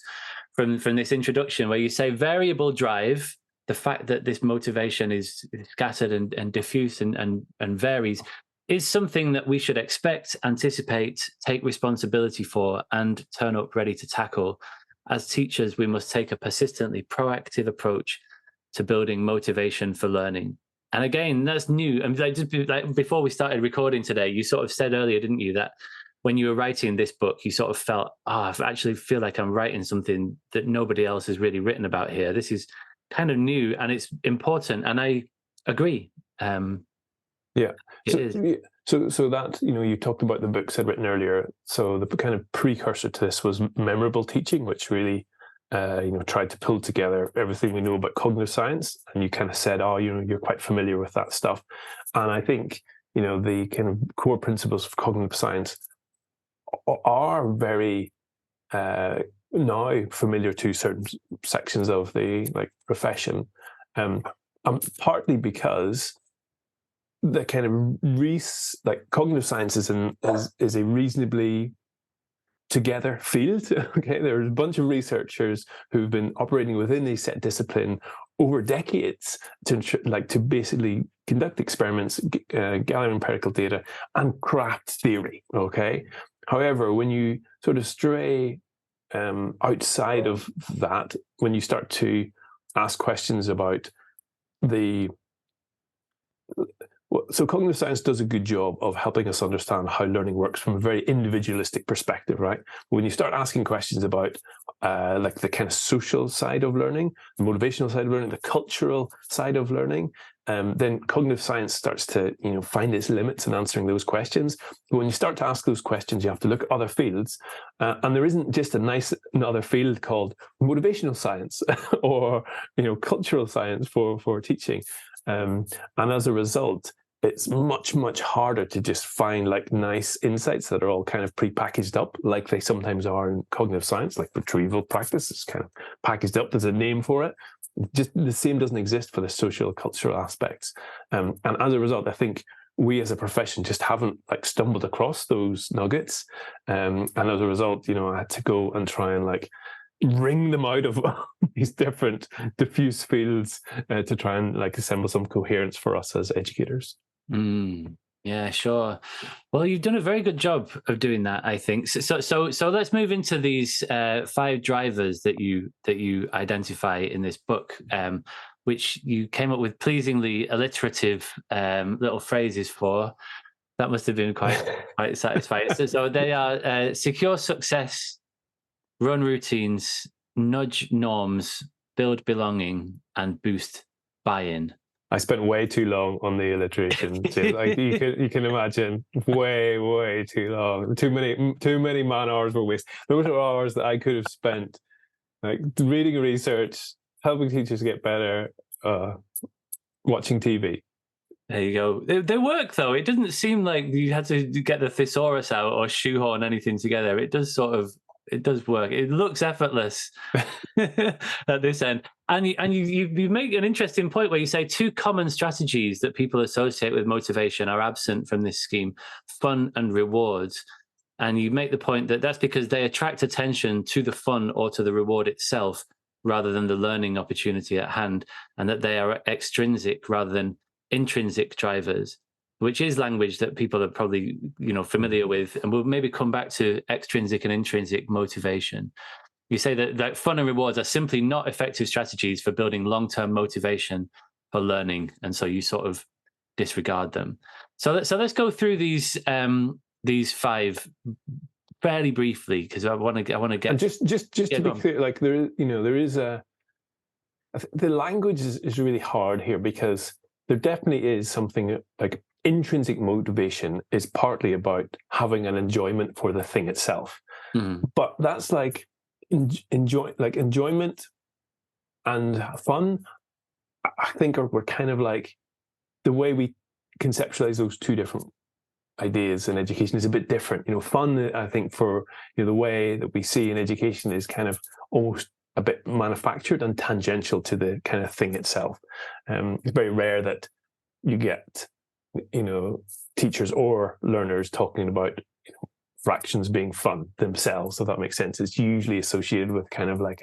C: from this introduction, where you say variable drive, the fact that this motivation is scattered and diffuse and varies, is something that we should expect, anticipate, take responsibility for, and turn up ready to tackle. As teachers, we must take a persistently proactive approach to building motivation for learning. And again, that's new. And just before we started recording today, you sort of said earlier, didn't you, that when you were writing this book, you sort of felt, I actually feel like I'm writing something that nobody else has really written about here. This is kind of new and it's important. And I agree.
A: So that, you talked about the books I'd written earlier. So the kind of precursor to this was Memorable Teaching, which really, tried to pull together everything we know about cognitive science. And you kind of said, you're quite familiar with that stuff. And I think, the kind of core principles of cognitive science are very now familiar to certain sections of the profession, partly because the kind of cognitive science is a reasonably together field. Okay, there's a bunch of researchers who've been operating within a set discipline over decades to basically conduct experiments, gather empirical data, and craft theory. Okay, however, when you sort of stray outside of that, when you start to ask questions about so cognitive science does a good job of helping us understand how learning works from a very individualistic perspective, right? When you start asking questions about the kind of social side of learning, the motivational side of learning, the cultural side of learning, then cognitive science starts to find its limits in answering those questions. But when you start to ask those questions, you have to look at other fields, and there isn't just another field called motivational science or cultural science for teaching, and as a result, it's much, much harder to just find nice insights that are all kind of pre-packaged up, like they sometimes are in cognitive science, like retrieval practice is kind of packaged up. There's a name for it. Just the same doesn't exist for the social, cultural aspects. And as a result, I think we as a profession just haven't stumbled across those nuggets. And as a result, I had to go and try and wring them out of these different diffuse fields to try and assemble some coherence for us as educators.
C: Yeah, sure. Well, you've done a very good job of doing that, I think. So let's move into these 5 drivers that you identify in this book, which you came up with pleasingly alliterative little phrases for. That must have been quite satisfying. So they are secure success, run routines, nudge norms, build belonging, and boost buy-in.
A: I spent way too long on the alliteration. James. Like you can imagine, way too long. Too many man hours were wasted. Those are hours that I could have spent like reading research, helping teachers get better, watching TV.
C: There you go. They work though. It doesn't seem like you had to get the thesaurus out or shoehorn anything together. It does work. It looks effortless at this end. And you make an interesting point where you say 2 common strategies that people associate with motivation are absent from this scheme: fun and rewards. And you make the point that that's because they attract attention to the fun or to the reward itself rather than the learning opportunity at hand, and that they are extrinsic rather than intrinsic drivers, which is language that people are probably familiar with, and we'll maybe come back to extrinsic and intrinsic motivation. You say that fun and rewards are simply not effective strategies for building long-term motivation for learning, and so you sort of disregard them. So let's go through these 5 fairly briefly, because I want to get. And
A: just to be clear, like there is the language is really hard here, because there definitely is something like intrinsic motivation is partly about having an enjoyment for the thing itself. But that's like enjoyment and fun, I think we're kind of like, the way we conceptualize those 2 different ideas in education is a bit different. Fun, I think, for the way that we see in education is kind of almost a bit manufactured and tangential to the kind of thing itself. It's very rare that you get, teachers or learners talking about fractions being fun themselves, if that makes sense. It's usually associated with kind of like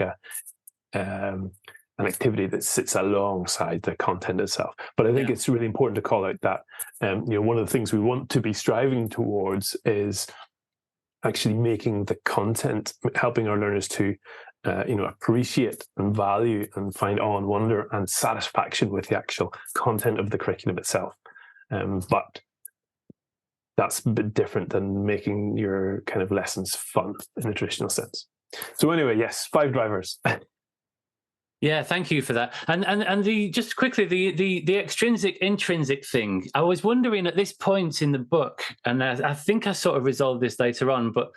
A: an activity that sits alongside the content itself. But I think it's really important to call out that one of the things we want to be striving towards is actually making the content, helping our learners to appreciate and value and find awe and wonder and satisfaction with the actual content of the curriculum itself. But that's a bit different than making your kind of lessons fun in a traditional sense. So anyway, yes, 5 drivers.
C: Yeah, thank you for that. And just quickly, the extrinsic intrinsic thing. I was wondering at this point in the book, and I think I sort of resolved this later on, but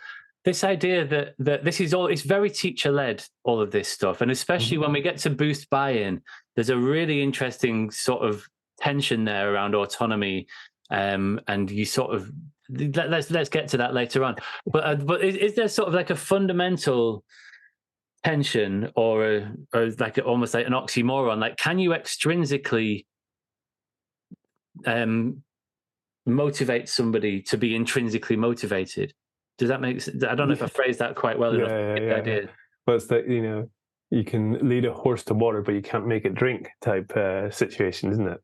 C: this idea that this is all, it's very teacher-led, all of this stuff. And especially when we get to boost buy-in, there's a really interesting sort of tension there around autonomy. And you sort of, let's get to that later on. But is there sort of like a fundamental tension or like almost like an oxymoron? Like, can you extrinsically motivate somebody to be intrinsically motivated? Does that make sense? I don't know if I phrased that quite well enough.
A: Yeah.
C: Idea.
A: Well, it's that, you can lead a horse to water, but you can't make it drink type situation, isn't it?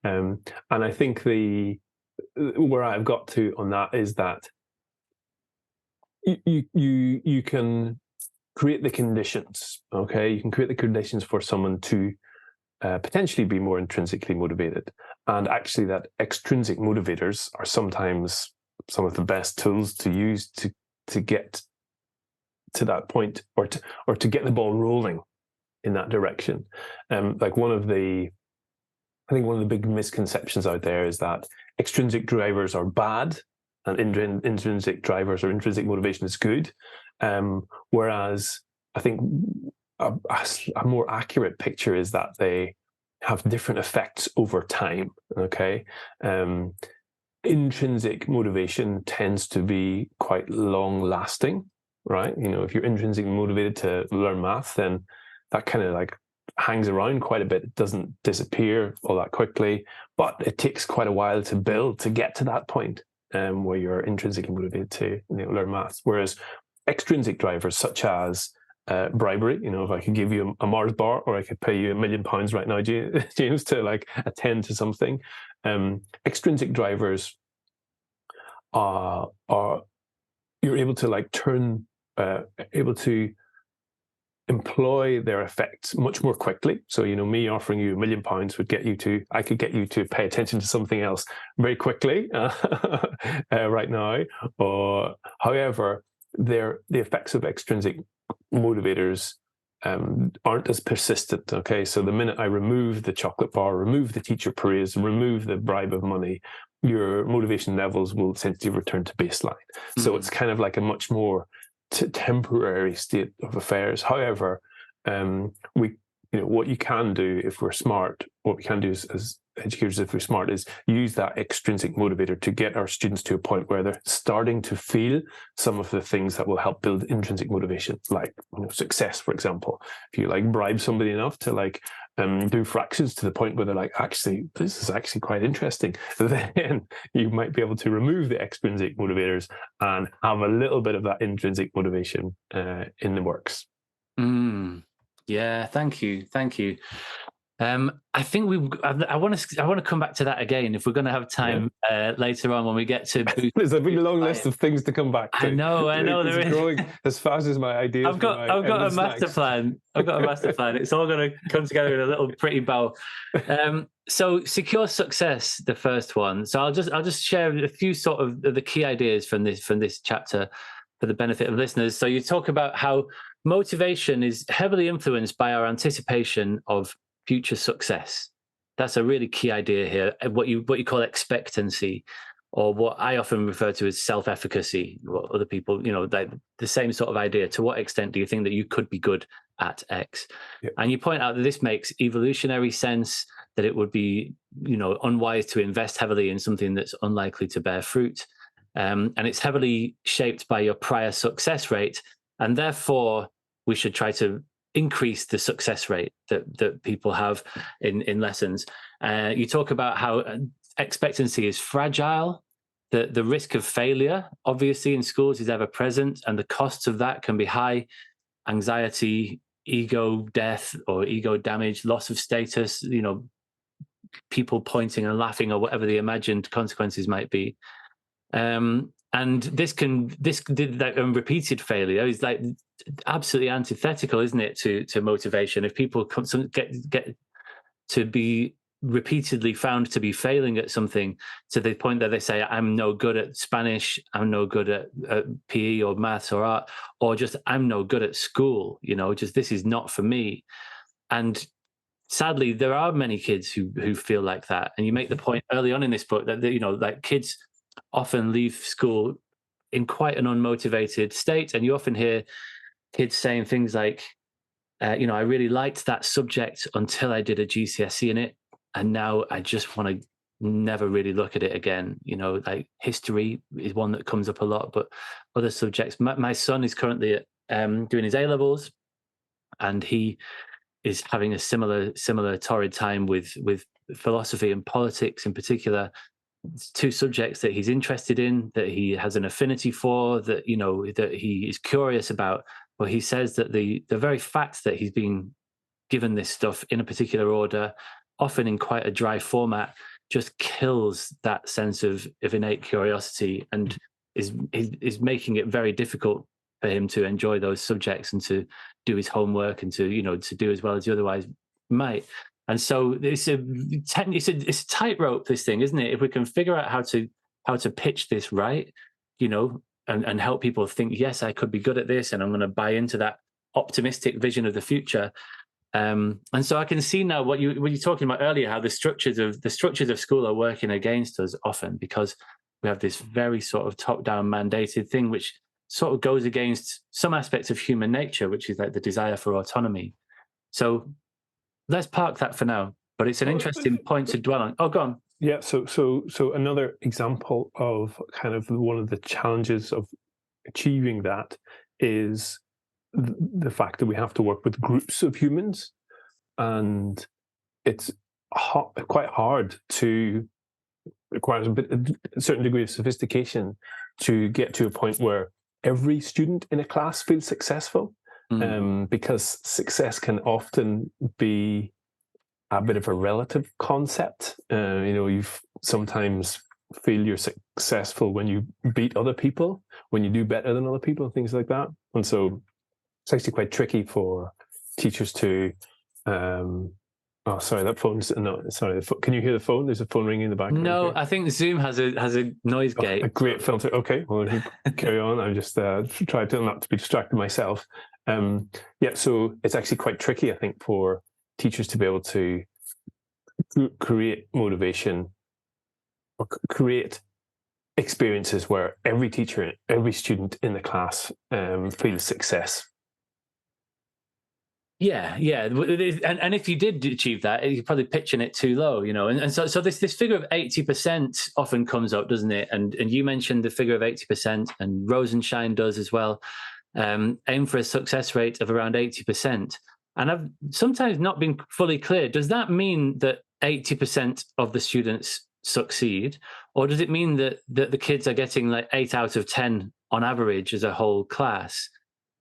A: And I think where I've got to on that is that you can create the conditions, okay? You can create the conditions for someone to potentially be more intrinsically motivated. And actually that extrinsic motivators are sometimes some of the best tools to use to get to that point, or to get the ball rolling in that direction. Like one of the big misconceptions out there is that extrinsic drivers are bad and intrinsic drivers or intrinsic motivation is good. Whereas I think a more accurate picture is that they have different effects over time. Okay. Intrinsic motivation tends to be quite long lasting, right? If you're intrinsically motivated to learn math, then that kind of like hangs around quite a bit. It doesn't disappear all that quickly, but it takes quite a while to build to get to that point where you're intrinsically motivated to learn maths. Whereas extrinsic drivers such as bribery, if I could give you a Mars bar, or I could pay you £1 million right now, James, to like attend to something. Extrinsic drivers are you're able to like able to employ their effects much more quickly. So, me offering you £1 million I could get you to pay attention to something else very quickly right now. Or, however, the effects of extrinsic motivators aren't as persistent. Okay, so the minute I remove the chocolate bar, remove the teacher praise, remove the bribe of money, your motivation levels will essentially return to baseline. So it's kind of like a much more temporary state of affairs. However, what you can do if we're smart, what we can do as educators, if we're smart, is use that extrinsic motivator to get our students to a point where they're starting to feel some of the things that will help build intrinsic motivation, like success, for example. If you like bribe somebody enough to like do fractions to the point where they're like, actually, this is actually quite interesting, then you might be able to remove the extrinsic motivators and have a little bit of that intrinsic motivation in the works.
C: Yeah, thank you. I think I want to come back to that again if we're going to have time later on when we get to.
A: There's a really long list of things to come back to.
C: I know. There is.
A: Growing as fast as my ideas.
C: I've got a master plan. It's all going to come together in a little pretty bow. So secure success, the first one. So I'll just share a few sort of the key ideas from this chapter for the benefit of listeners. So you talk about how motivation is heavily influenced by our anticipation of future success. That's a really key idea here. What you call expectancy, or what I often refer to as self-efficacy. What other people, the same sort of idea. To what extent do you think that you could be good at X? Yeah. And you point out that this makes evolutionary sense, that it would be, unwise to invest heavily in something that's unlikely to bear fruit. And it's heavily shaped by your prior success rate. And therefore, we should try to increase the success rate that people have in lessons. You talk about how expectancy is fragile. The risk of failure, obviously, in schools is ever present, and the costs of that can be high. Anxiety, ego death or ego damage, loss of status, people pointing and laughing, or whatever the imagined consequences might be. And repeated failure is like absolutely antithetical, isn't it, to motivation? If people get to be repeatedly found to be failing at something to the point that they say, I'm no good at Spanish, I'm no good at PE or maths or art, or just I'm no good at school, just this is not for me. And sadly, there are many kids who feel like that. And you make the point early on in this book that, like kids often leave school in quite an unmotivated state. And you often hear kids saying things like, I really liked that subject until I did a GCSE in it. And now I just want to never really look at it again. Like history is one that comes up a lot, but other subjects. My son is currently doing his A-levels, and he is having a similar torrid time with philosophy and politics in particular. Two subjects that he's interested in, that he has an affinity for, that that he is curious about. But he says that the very fact that he's being given this stuff in a particular order, often in quite a dry format, just kills that sense of innate curiosity, and is making it very difficult for him to enjoy those subjects and to do his homework and to do as well as he otherwise might. And so it's a tightrope, this thing, isn't it? If we can figure out how to pitch this right, and help people think, yes, I could be good at this, and I'm going to buy into that optimistic vision of the future. And so I can see now what you were talking about earlier, how the structures of school are working against us often, because we have this very sort of top-down mandated thing, which sort of goes against some aspects of human nature, which is like the desire for autonomy. So let's park that for now, but it's an interesting point to dwell on. Oh, go on.
A: Yeah. So another example of kind of one of the challenges of achieving that is the fact that we have to work with groups of humans, and it's quite hard to require a certain degree of sophistication to get to a point where every student in a class feels successful. Because success can often be a bit of a relative concept. You've sometimes feel you're successful when you beat other people, when you do better than other people, things like that. And so it's actually quite tricky for teachers to. Oh, sorry, that phone's no. Sorry, can you hear the phone? There's a phone ringing in the background.
C: No,
A: here.
C: I think Zoom has a noise gate.
A: A great filter. Okay, well, you carry on. I just tried to not to be distracted myself. Yeah, so it's actually quite tricky, I think, for teachers to be able to create motivation or create experiences where every teacher, every student in the class feels success.
C: Yeah. And if you did achieve that, you're probably pitching it too low, And so this figure of 80% often comes up, doesn't it? And you mentioned the figure of 80%, and Rosenshine does as well. Aim for a success rate of around 80%. And I've sometimes not been fully clear. Does that mean that 80% of the students succeed, or does it mean that the kids are getting like 8 out of 10 on average as a whole class?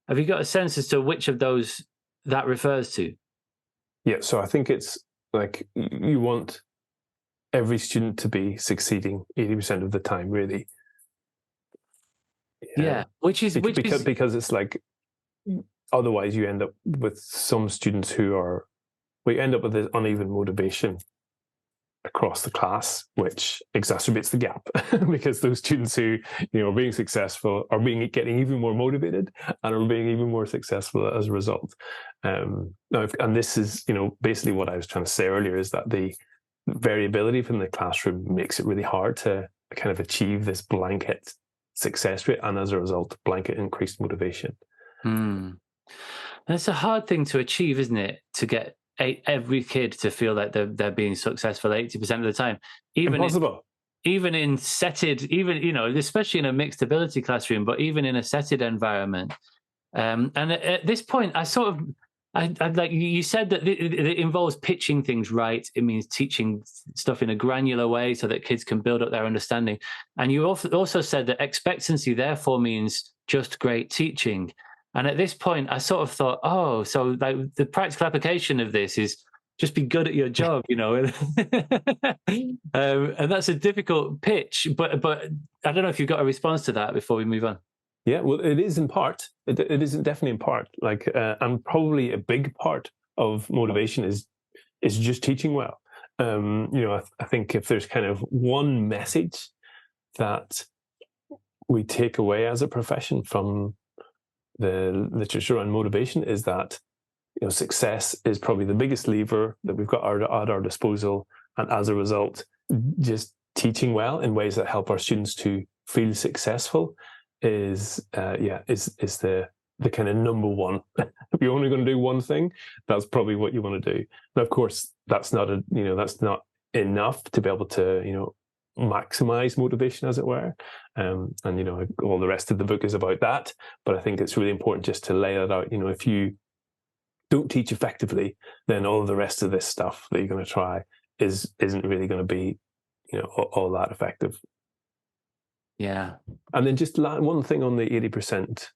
C: Have you got a sense as to which of those that refers to?
A: Yeah, so I think it's like you want every student to be succeeding 80% of the time, really.
C: Yeah,
A: because it's like otherwise you end up with some students we end up with this uneven motivation across the class, which exacerbates the gap because those students who are being successful are getting even more motivated and are being even more successful as a result. And this is basically what I was trying to say earlier, is that the variability from the classroom makes it really hard to kind of achieve this blanket success rate, and as a result, blanket increased motivation.
C: That's a hard thing to achieve, isn't it? To get every kid to feel like they're being successful 80% of the time.
A: Impossible.
C: Even in setted, especially in a mixed ability classroom, but even in a setted environment. And at this point, I like you said that it involves pitching things right. It means teaching stuff in a granular way so that kids can build up their understanding. And you also said that expectancy therefore means just great teaching. And at this point, I sort of thought, oh, so like the practical application of this is just be good at your job, and that's a difficult pitch. But I don't know if you've got a response to that before we move on.
A: Yeah, well, it is in part. It isn't definitely in part. Like, and probably a big part of motivation is just teaching well. I think if there's kind of one message that we take away as a profession from the literature on motivation, is that success is probably the biggest lever that we've got at our disposal, and as a result, just teaching well in ways that help our students to feel successful is the kind of number one. If you're only going to do one thing, that's probably what you want to do. Now, of course, that's not enough to be able to maximize motivation, as it were. And all the rest of the book is about that. But I think it's really important just to lay that out. If you don't teach effectively, then all of the rest of this stuff that you're going to try isn't really going to be all that effective.
C: Yeah.
A: And then just one thing on the 80%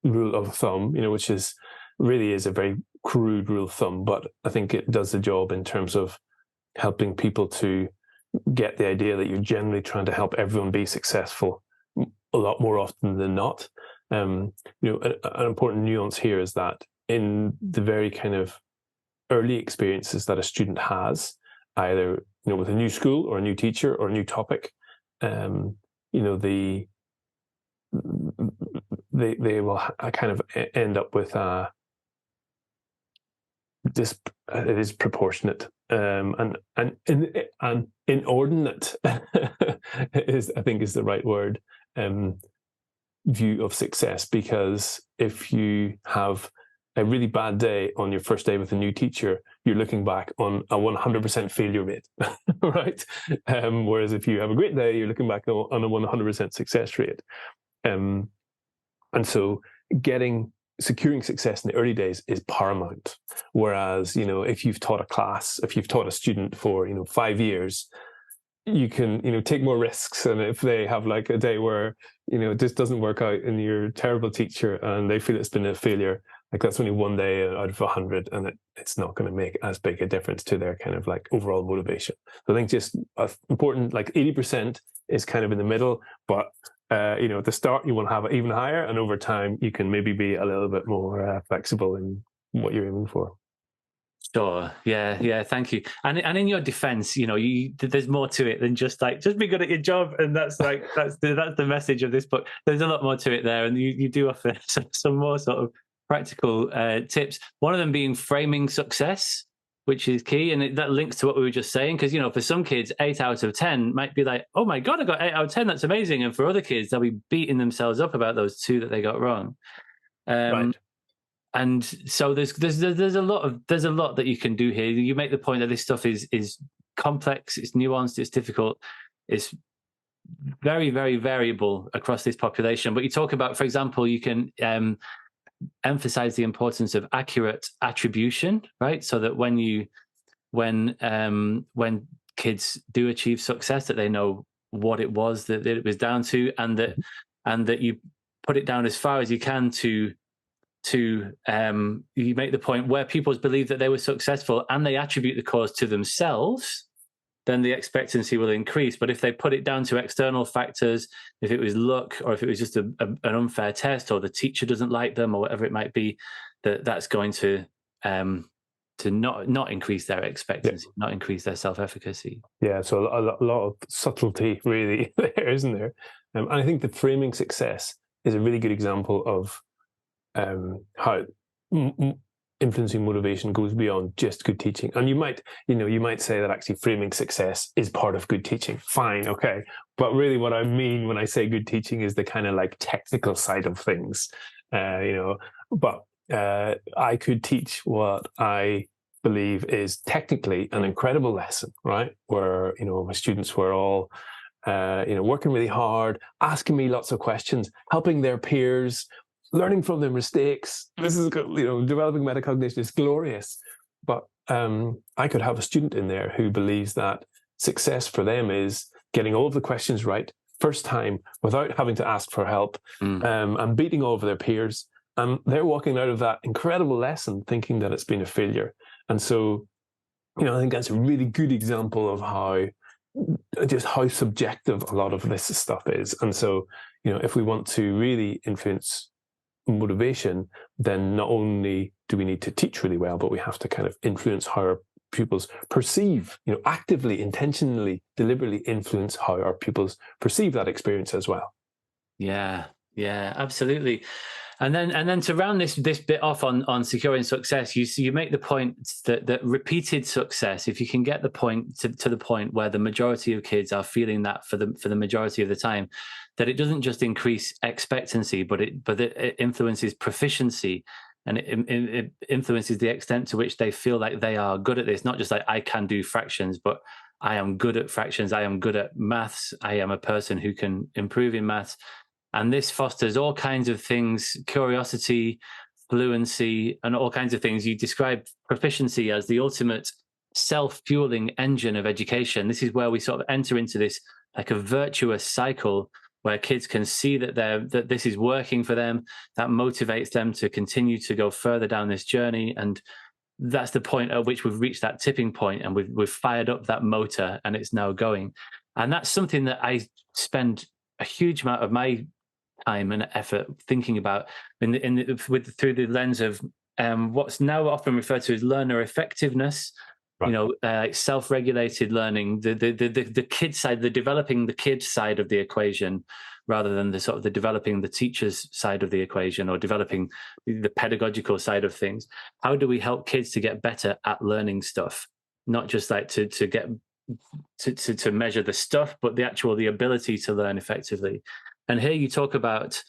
A: rule of thumb, which really is a very crude rule of thumb, but I think it does the job in terms of helping people to get the idea that you're generally trying to help everyone be successful a lot more often than not. An important nuance here is that in the very kind of early experiences that a student has, either with a new school or a new teacher or a new topic, they will kind of end up with it is proportionate and inordinate I think is the right word, view of success. Because if you have a really bad day on your first day with a new teacher, you're looking back on a 100% failure rate, right? Whereas if you have a great day, you're looking back on a 100% success rate. And so securing success in the early days is paramount. Whereas, if you've taught a student for, 5 years, you can, take more risks. And if they have like a day where, this doesn't work out and you're a terrible teacher and they feel it's been a failure, like that's only one day out of 100, and it's not going to make as big a difference to their kind of like overall motivation. So I think just important, like 80% is kind of in the middle, but at the start you want to have it even higher, and over time you can maybe be a little bit more flexible in what you're aiming for.
C: Sure. Yeah. Thank you. And in your defense, there's more to it than just be good at your job, and that's the message of this book. There's a lot more to it there, and you do offer some more sort of practical tips. One of them being framing success, which is key, and that links to what we were just saying. Because for some kids, 8 out of 10 might be like, "Oh my god, I got 8 out of 10. That's amazing." And for other kids, they'll be beating themselves up about those 2 that they got wrong.
A: Right.
C: And so there's a lot that you can do here. You make the point that this stuff is complex, it's nuanced, it's difficult, it's very, very variable across this population. But you talk about, for example, you can emphasize the importance of accurate attribution, right? So that when kids do achieve success, that they know what it was that it was down to, and that you put it down as far as you can to you make the point where pupils believe that they were successful and they attribute the cause to themselves, then the expectancy will increase. But if they put it down to external factors, if it was luck, or if it was just an unfair test, or the teacher doesn't like them, or whatever it might be, that's going to not increase their expectancy, not increase their self-efficacy.
A: Yeah, so a lot of subtlety really there, isn't there? And I think the framing success is a really good example of how influencing motivation goes beyond just good teaching. And you might say that actually framing success is part of good teaching. Fine, okay. But really what I mean when I say good teaching is the kind of like technical side of things, but I could teach what I believe is technically an incredible lesson, right? Where, my students were all, working really hard, asking me lots of questions, helping their peers, learning from their mistakes. This is, developing metacognition is glorious. But I could have a student in there who believes that success for them is getting all of the questions right first time without having to ask for help, and beating all of their peers. And they're walking out of that incredible lesson thinking that it's been a failure. And so, I think that's a really good example of how subjective a lot of this stuff is. And so, if we want to really influence motivation, then not only do we need to teach really well, but we have to kind of influence how our pupils perceive, actively, intentionally, deliberately influence how our pupils perceive that experience as well.
C: Yeah, absolutely. And then to round this bit off on securing success, you make the point that repeated success, if you can get the point to the point where the majority of kids are feeling that for the majority of the time, that it doesn't just increase expectancy, but it influences proficiency, and it influences the extent to which they feel like they are good at this. Not just like I can do fractions, but I am good at fractions. I am good at maths. I am a person who can improve in maths. And this fosters all kinds of things: curiosity, fluency, and all kinds of things. You describe proficiency as the ultimate self-fueling engine of education. This is where we sort of enter into this like a virtuous cycle where kids can see that this is working for them, that motivates them to continue to go further down this journey. And that's the point at which we've reached that tipping point, and we've fired up that motor, and it's now going. And that's something that I spend a huge amount of my time and effort thinking about through the lens of what's now often referred to as learner effectiveness. Right. Self-regulated learning, the kid side, developing the kid side of the equation, rather than the developing the teacher's side of the equation, or developing the pedagogical side of things. How do we help kids to get better at learning stuff? Not just like to get to measure the stuff, but the ability to learn effectively. And here you talk about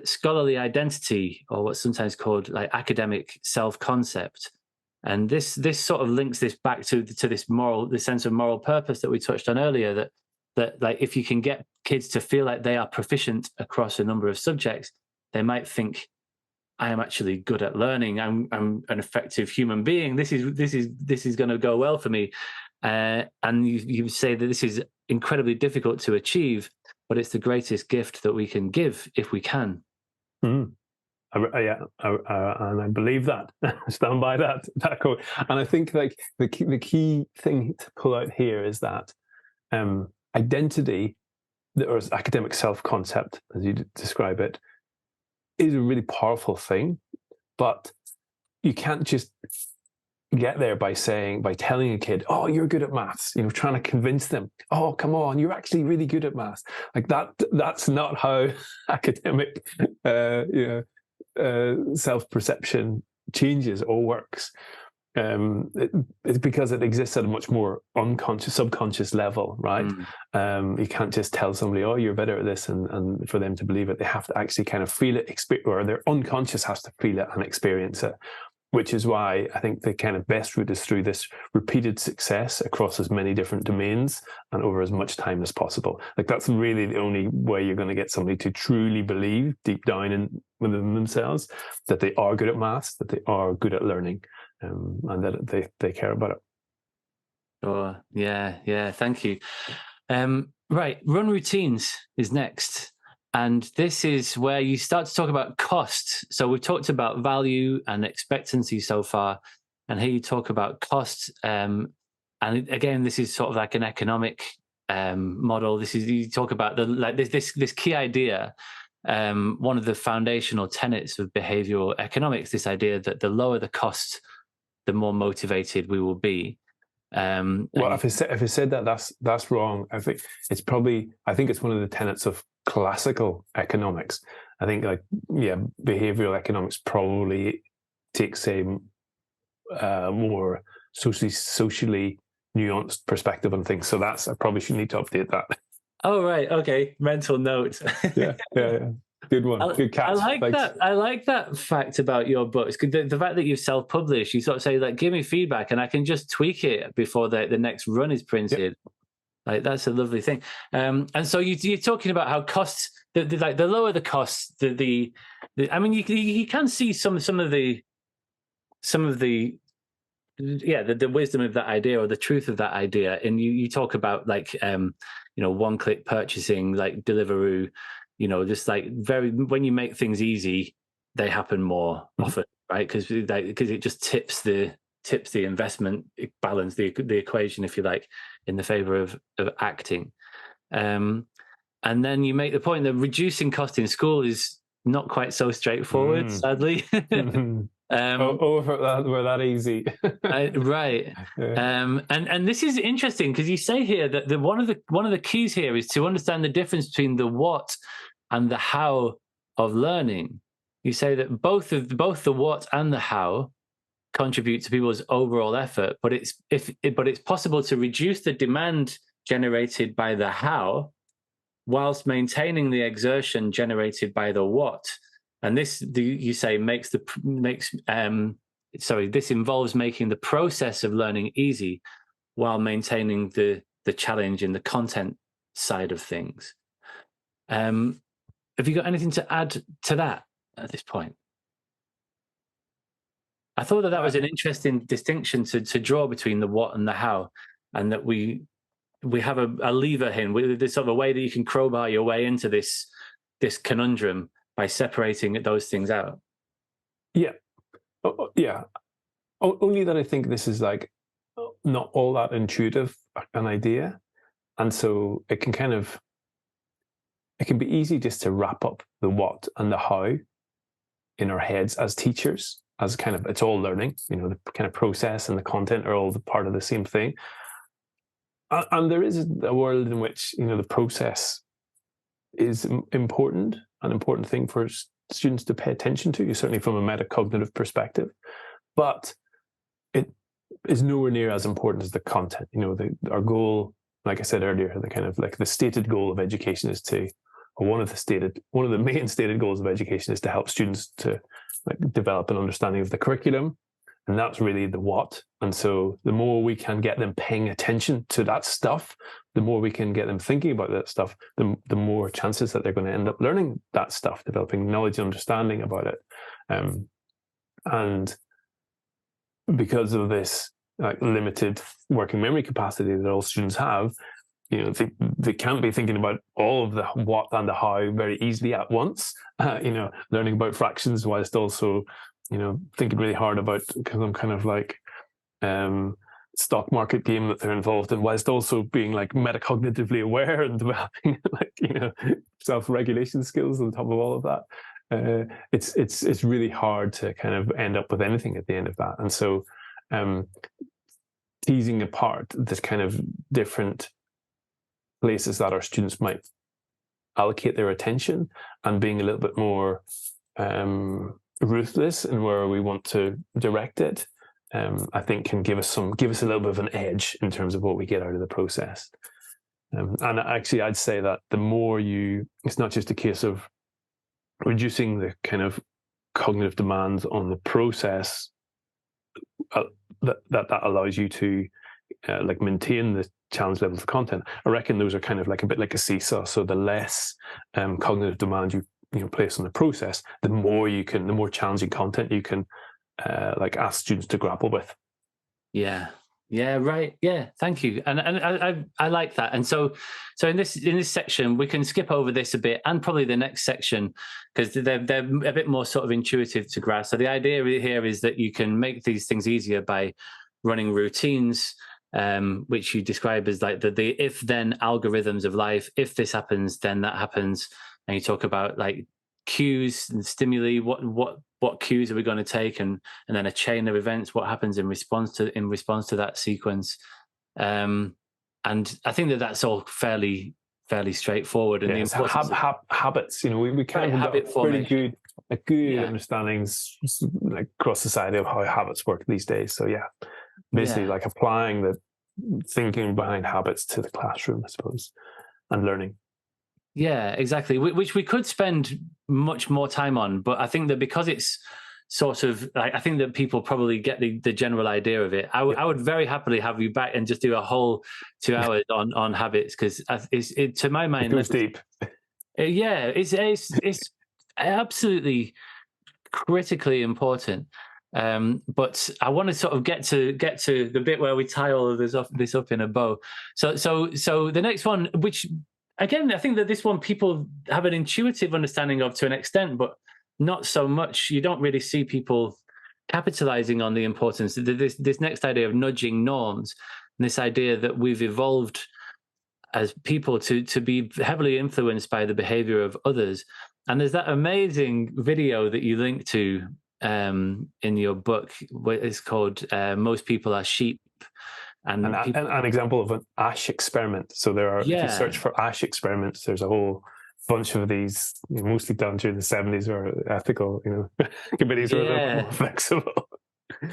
C: scholarly identity, or what's sometimes called like academic self-concept. And this sort of links this back to this sense of moral purpose that we touched on earlier, that like if you can get kids to feel like they are proficient across a number of subjects, they might think, I am actually good at learning. I'm an effective human being. This is going to go well for me. And you say that this is incredibly difficult to achieve, but it's the greatest gift that we can give if we can.
A: Mm. And I believe that. Stand by that quote. And I think like the key thing to pull out here is that identity, or academic self-concept, as you describe it, is a really powerful thing, but you can't just get there by telling a kid, "Oh, you're good at maths," trying to convince them, "Oh, come on, you're actually really good at maths." Like that's not how academic self-perception changes or works. It's because it exists at a much more unconscious, subconscious level, right? You can't just tell somebody, "Oh, you're better at this," and for them to believe it. They have to actually kind of feel it, or their unconscious has to feel it and experience it. Which is why I think the kind of best route is through this repeated success across as many different domains and over as much time as possible. Like that's really the only way you're going to get somebody to truly believe deep down within themselves that they are good at maths, that they are good at learning, and that they care about it.
C: Oh, yeah. Thank you. Right, run routines is next. And this is where you start to talk about cost. So we've talked about value and expectancy so far, and here you talk about cost. And again, this is sort of like an economic model. This is, you talk about this key idea. One of the foundational tenets of behavioral economics, this idea that the lower the cost, the more motivated we will be.
A: Well, if I said that, that's wrong. I think it's one of the tenets of classical economics. I think behavioral economics probably takes a more socially nuanced perspective on things. So I probably should need to update that.
C: Oh, right. Okay. Mental note.
A: Yeah. Good one. Good catch.
C: I like that fact about your books. The fact that you self-publish, you sort of say, like, give me feedback and I can just tweak it before the next run is printed. Yep. Like, that's a lovely thing. And so you're talking about how costs, the lower the costs, I mean, you can see some of the wisdom of that idea or the truth of that idea. And you talk about one-click purchasing, like Deliveroo, just like when you make things easy, they happen more often, right? Because it just tips the investment balance, the equation, if you like, in the favor of acting. And then you make the point that reducing cost in school is not quite so straightforward, sadly.
A: We're that easy.
C: Right. Yeah. And this is interesting because you say here that one of the keys here is to understand the difference between the what and the how of learning. You say that both the what and the how contribute to people's overall effort, but it's possible to reduce the demand generated by the how whilst maintaining the exertion generated by the what. And this, you say, this involves making the process of learning easy while maintaining the challenge in the content side of things. Have you got anything to add to that at this point? I thought that was an interesting distinction to draw between the what and the how, and that we have a lever here. There's sort of a way that you can crowbar your way into this conundrum by separating those things out. Yeah.
A: Yeah. Only that I think this is like not all that intuitive an idea. And so it can be easy just to wrap up the what and the how in our heads as teachers, as it's all learning, the kind of process and the content are all the part of the same thing. And there is a world in which, the process is important, an important thing for students to pay attention to, certainly from a metacognitive perspective, but it is nowhere near as important as the content. Our goal, like I said earlier, the stated goal of education is one of the main stated goals of education is to help students to develop an understanding of the curriculum, and that's really the what. And so the more we can get them paying attention to that stuff, the more we can get them thinking about that stuff, the more chances that they're going to end up learning that stuff, developing knowledge and understanding about it. And because of this limited working memory capacity that all students have, they can't be thinking about all of the what and the how very easily at once. Learning about fractions whilst also, thinking really hard about some kind of like stock market game that they're involved in, whilst also being like metacognitively aware and developing self-regulation skills on top of all of that. It's really hard to kind of end up with anything at the end of that. And so teasing apart this kind of different places that our students might allocate their attention and being a little bit more ruthless in where we want to direct it, I think can give us a little bit of an edge in terms of what we get out of the process. And actually, I'd say that the more it's not just a case of reducing the kind of cognitive demands on the process that allows you to maintain the challenge levels of content. I reckon those are kind of like a bit like a seesaw. So the less cognitive demand you place on the process, the more challenging content you can ask students to grapple with.
C: Yeah, right. Yeah, thank you. And I like that. And so in this section, we can skip over this a bit, and probably the next section, because they're a bit more sort of intuitive to grasp. So the idea here is that you can make these things easier by running routines, which you describe as like the if-then algorithms of life. If this happens, then that happens. And you talk about like cues and stimuli. What cues are we going to take, and then a chain of events. What happens in response to that sequence? And I think that's all fairly straightforward. And
A: habits. We kind of got pretty good understandings like across society of how habits work these days. So basically like applying the thinking behind habits to the classroom, I suppose, and learning.
C: Yeah, exactly. Which we could spend much more time on, but I think that because it's sort of, I think that people probably get the general idea of it. I would very happily have you back and just do a whole 2 hours on habits, because to my mind,
A: it goes deep.
C: It's absolutely critically important. But I want to sort of get to the bit where we tie all of this up in a bow. So the next one, which again, I think that this one people have an intuitive understanding of to an extent, but not so much. You don't really see people capitalizing on the importance of this next idea of nudging norms, and this idea that we've evolved as people to be heavily influenced by the behavior of others. And there's that amazing video that you link to in your book. It's called "Most People Are Sheep." And
A: an example of an Ash experiment. So there are, if you search for Ash experiments, there's a whole bunch of these, mostly done during the 70s, or ethical, committees were a little more flexible.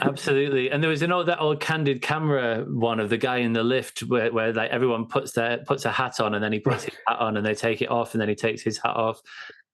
C: Absolutely. And there was that old candid camera one of the guy in the lift where like everyone puts a hat on, and then he puts his hat on, and they take it off, and then he takes his hat off.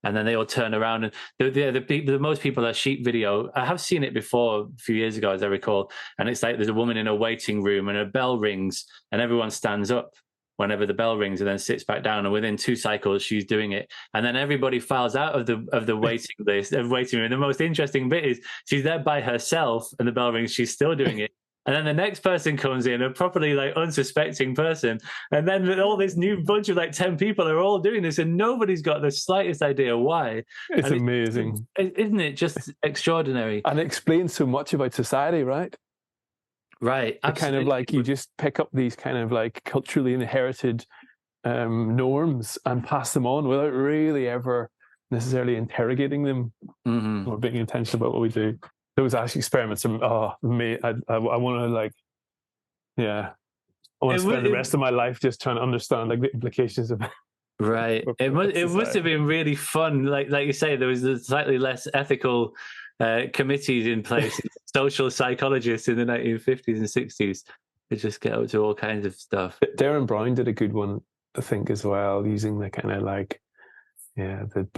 C: And then they all turn around, and the most people are sheep video. I have seen it before a few years ago, as I recall. And it's like there's a woman in a waiting room, and a bell rings, and everyone stands up whenever the bell rings, and then sits back down. And within 2 cycles, she's doing it. And then everybody files out of the waiting list of waiting room. And the most interesting bit is she's there by herself, and the bell rings. She's still doing it. And then the next person comes in, a properly like unsuspecting person. And then all this new bunch of like 10 people are all doing this, and nobody's got the slightest idea why.
A: It's amazing.
C: Isn't it just extraordinary?
A: And it explains so much about society, right?
C: Right.
A: Absolutely. Kind of like you just pick up these kind of like culturally inherited norms and pass them on without really ever necessarily interrogating them or being intentional about what we do. Those Ash experiments are, I want to I want to spend the rest of my life just trying to understand like the implications of it.
C: Right. It must have been really fun. Like you say, there was a slightly less ethical committees in place, social psychologists in the 1950s and 60s to just get up to all kinds of stuff.
A: Darren Brown did a good one, I think, as well, using the kind of like, the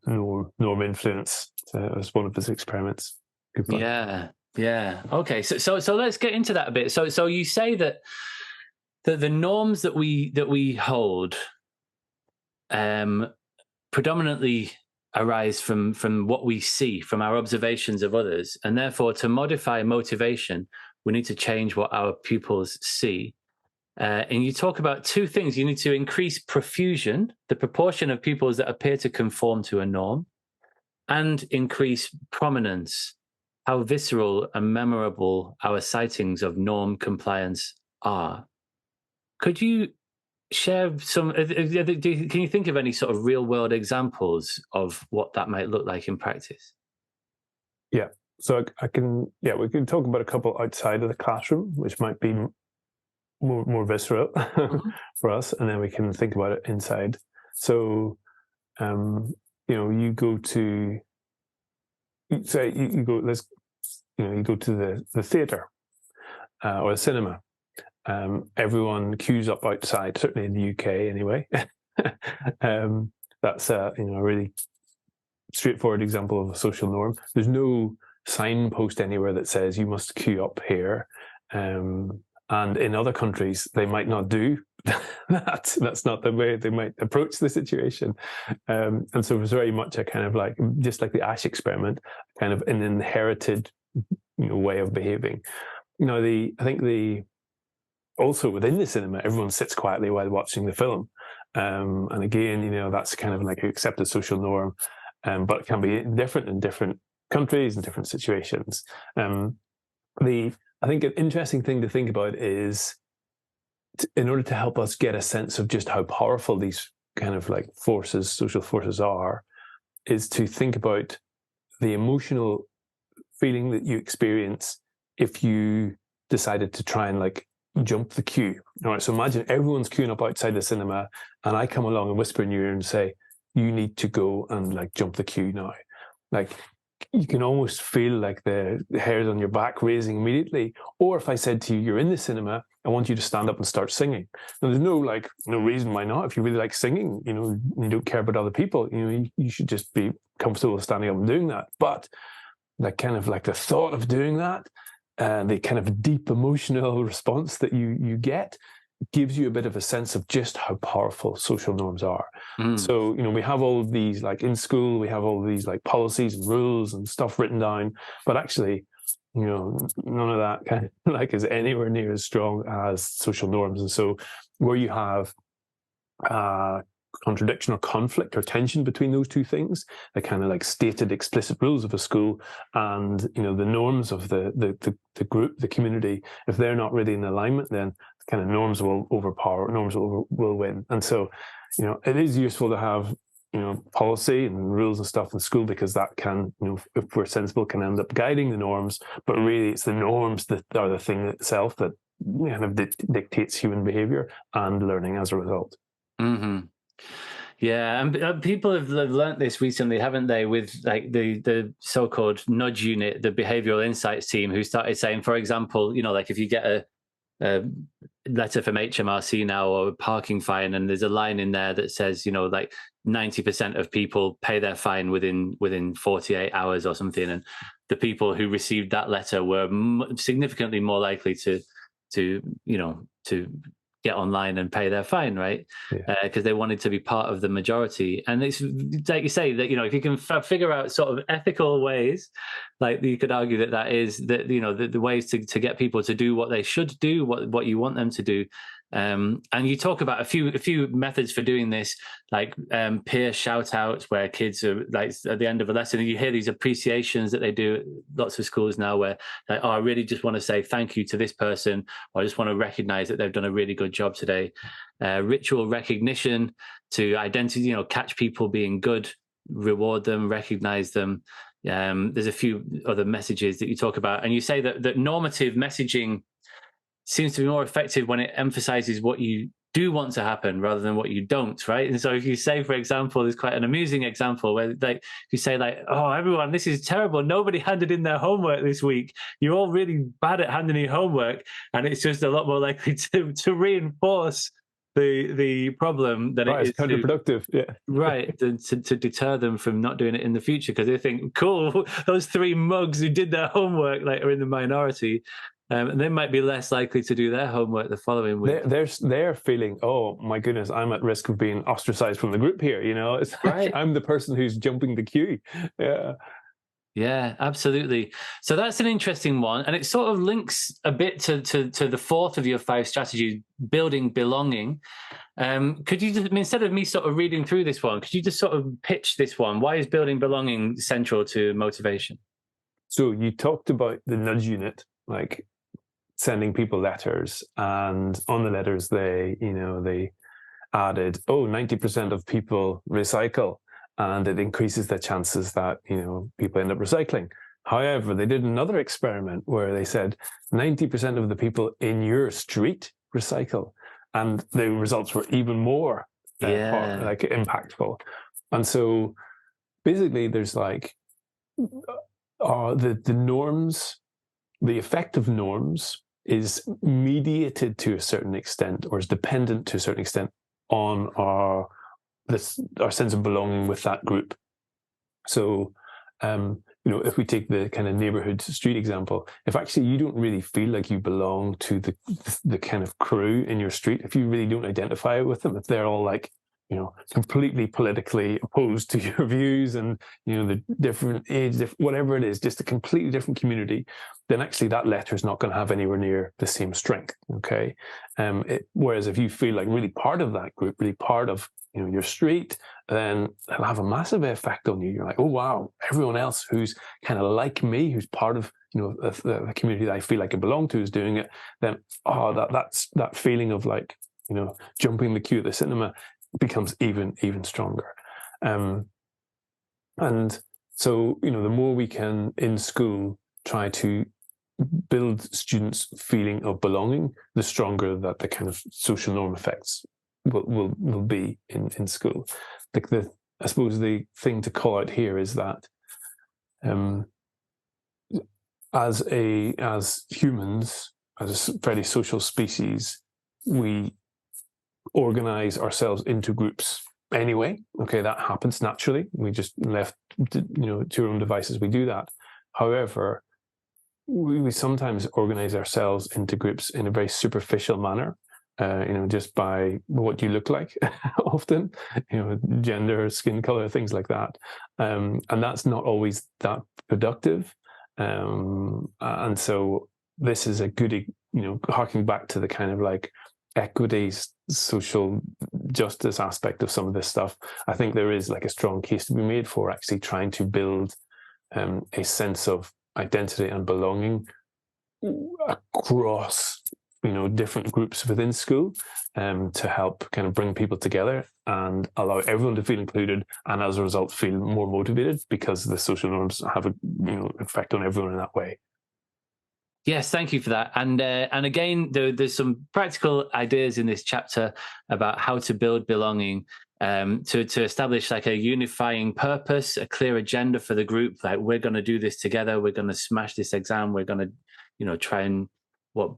A: norm influence as one of his experiments.
C: Yeah. Okay, so let's get into that a bit. So you say that the norms that we hold predominantly arise from what we see, from our observations of others, and therefore to modify motivation, we need to change what our pupils see. And you talk about two things. You need to increase profusion, the proportion of pupils that appear to conform to a norm, and increase prominence, how visceral and memorable our sightings of norm compliance are. Could you share some, can you think of any sort of real world examples of what that might look like in practice?
A: Yeah. So I can, we can talk about a couple outside of the classroom, which might be more visceral for us, and then we can think about it inside. So, you go to, say you go, you go to the theatre or the cinema. Everyone queues up outside, certainly in the UK anyway. That's a really straightforward example of a social norm. There's no signpost anywhere that says you must queue up here. And in other countries, they might not do that. That's not the way they might approach the situation. And so it was very much a kind of like, just like the Ash experiment, kind of an inherited way of behaving. Also within the cinema, everyone sits quietly while watching the film. And again, that's kind of like an accepted social norm, but it can be different in different countries and different situations. I think an interesting thing to think about is, in order to help us get a sense of just how powerful these kind of like forces, social forces are, is to think about the emotional feeling that you experience if you decided to try and like jump the queue. All right, so imagine everyone's queuing up outside the cinema, and I come along and whisper in your ear and say, you need to go and like jump the queue now. Like, you can almost feel like the hairs on your back raising immediately. Or if I said to you, you're in the cinema, I want you to stand up and start singing. Now, there's no reason why not. If you really like singing, you don't care about other people, you should just be comfortable standing up and doing that. But that kind of like the thought of doing that, the kind of deep emotional response that you get, gives you a bit of a sense of just how powerful social norms are. So, we have all of these, like in school, we have all of these like policies and rules and stuff written down, but actually, none of that kind of like is anywhere near as strong as social norms. And so where you have contradiction or conflict or tension between those two things, the kind of like stated explicit rules of a school and the norms of the group, the community, if they're not really in alignment, then kind of norms will overpower, norms will win. And so it is useful to have policy and rules and stuff in school, because that can, if we're sensible, can end up guiding the norms. But really it's the norms that are the thing itself that kind of dictates human behavior and learning as a result.
C: Yeah, and people have learnt this recently, haven't they, with like the so-called nudge unit, the behavioral insights team, who started saying, for example, like if you get a letter from HMRC now, or a parking fine, and there's a line in there that says, like 90% of people pay their fine within 48 hours or something, and the people who received that letter were significantly more likely to get online and pay their fine, right? Because they wanted to be part of the majority. And it's like you say, that if you can figure out sort of ethical ways, like you could argue that is that the ways to get people to do what they should do, what you want them to do. And you talk about a few methods for doing this, like peer shout outs, where kids are like at the end of a lesson, and you hear these appreciations that they do at lots of schools now, where like, I really just want to say thank you to this person, or I just want to recognize that they've done a really good job today. Ritual recognition, to identify, catch people being good, reward them, recognize them. There's a few other messages that you talk about, and you say that normative messaging seems to be more effective when it emphasizes what you do want to happen rather than what you don't, right? And so if you say, for example, there's quite an amusing example where like you say like, oh, everyone, this is terrible. Nobody handed in their homework this week. You're all really bad at handing in homework. And it's just a lot more likely to reinforce the problem that it is
A: counterproductive.
C: Right, to deter them from not doing it in the future, because they think, cool, those three mugs who did their homework like are in the minority. And they might be less likely to do their homework the following week.
A: They're feeling, oh my goodness, I'm at risk of being ostracized from the group here. It's
C: right.
A: I'm the person who's jumping the queue. Yeah.
C: Yeah, absolutely. So that's an interesting one, and it sort of links a bit to the fourth of your 5 strategies, building belonging. Could you just, I mean, instead of me sort of reading through this one, could you just sort of pitch this one? Why is building belonging central to motivation?
A: So you talked about the nudge unit, like sending people letters, and on the letters they added, 90% of people recycle, and it increases the chances that people end up recycling. However, they did another experiment where they said 90% of the people in your street recycle, and the results were even more impactful. And so basically there's like the norms, the effect of norms is mediated to a certain extent, or is dependent to a certain extent on our sense of belonging with that group. So, if we take the kind of neighborhood street example, if actually you don't really feel like you belong to the kind of crew in your street, if you really don't identify with them, if they're all like, completely politically opposed to your views, and the different age, whatever it is, just a completely different community, then actually that letter is not going to have anywhere near the same strength. Okay, whereas if you feel like really part of that group, really part of your street, then it'll have a massive effect on you. You're like, oh wow, everyone else who's kind of like me, who's part of the community that I feel like I belong to, is doing it. Then that's that feeling of like jumping the queue at the cinema becomes even stronger. And so the more we can in school try to build students' feeling of belonging, the stronger that the kind of social norm effects will be in school. Like I suppose the thing to call out here is that as humans, as a very social species, we organize ourselves into groups anyway. Okay, that happens naturally. We just left to our own devices, we do that. However, we sometimes organize ourselves into groups in a very superficial manner, just by what you look like, often, gender, skin color, things like that. And that's not always that productive. And so this is a good, harking back to the kind of like equity, social justice aspect of some of this stuff. I think there is like a strong case to be made for actually trying to build a sense of identity and belonging across different groups within school, to help kind of bring people together and allow everyone to feel included, and as a result feel more motivated, because the social norms have a effect on everyone in that way.
C: Yes, thank you for that. And again, there's some practical ideas in this chapter about how to build belonging, to establish like a unifying purpose, a clear agenda for the group. Like, we're going to do this together. We're going to smash this exam. We're going to, try and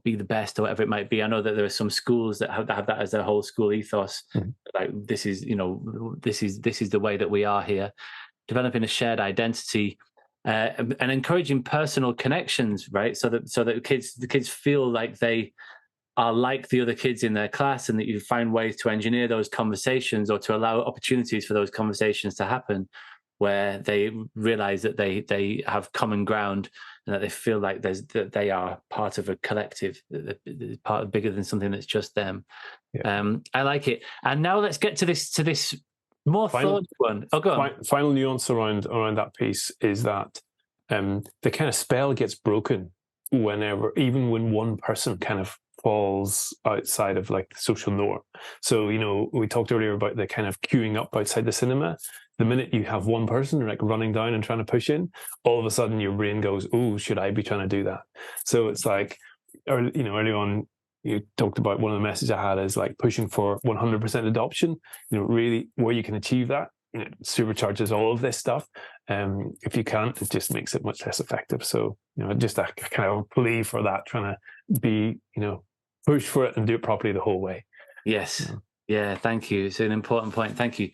C: be the best, or whatever it might be. I know that there are some schools that have that as their whole school ethos. Mm-hmm. Like, this is the way that we are here. Developing a shared identity. And encouraging personal connections, right? So that the kids feel like they are like the other kids in their class, and that you find ways to engineer those conversations, or to allow opportunities for those conversations to happen, where they realize that they have common ground, and that they feel like that they are part of a collective, part bigger than something that's just them. Yeah. I like it. And now let's get to this more thought one. Oh, go on.
A: Final nuance around that piece is that the kind of spell gets broken even when one person kind of falls outside of like the social norm. So, we talked earlier about the kind of queuing up outside the cinema. The minute you have one person like running down and trying to push in, all of a sudden your brain goes, oh, should I be trying to do that? So it's like, early on, you talked about one of the messages I had is like pushing for 100% adoption, really where you can achieve that, supercharges all of this stuff. If you can't, it just makes it much less effective. So, just a kind of plea for that, trying to be, push for it and do it properly the whole way.
C: Yes. Yeah. Thank you. It's an important point. Thank you.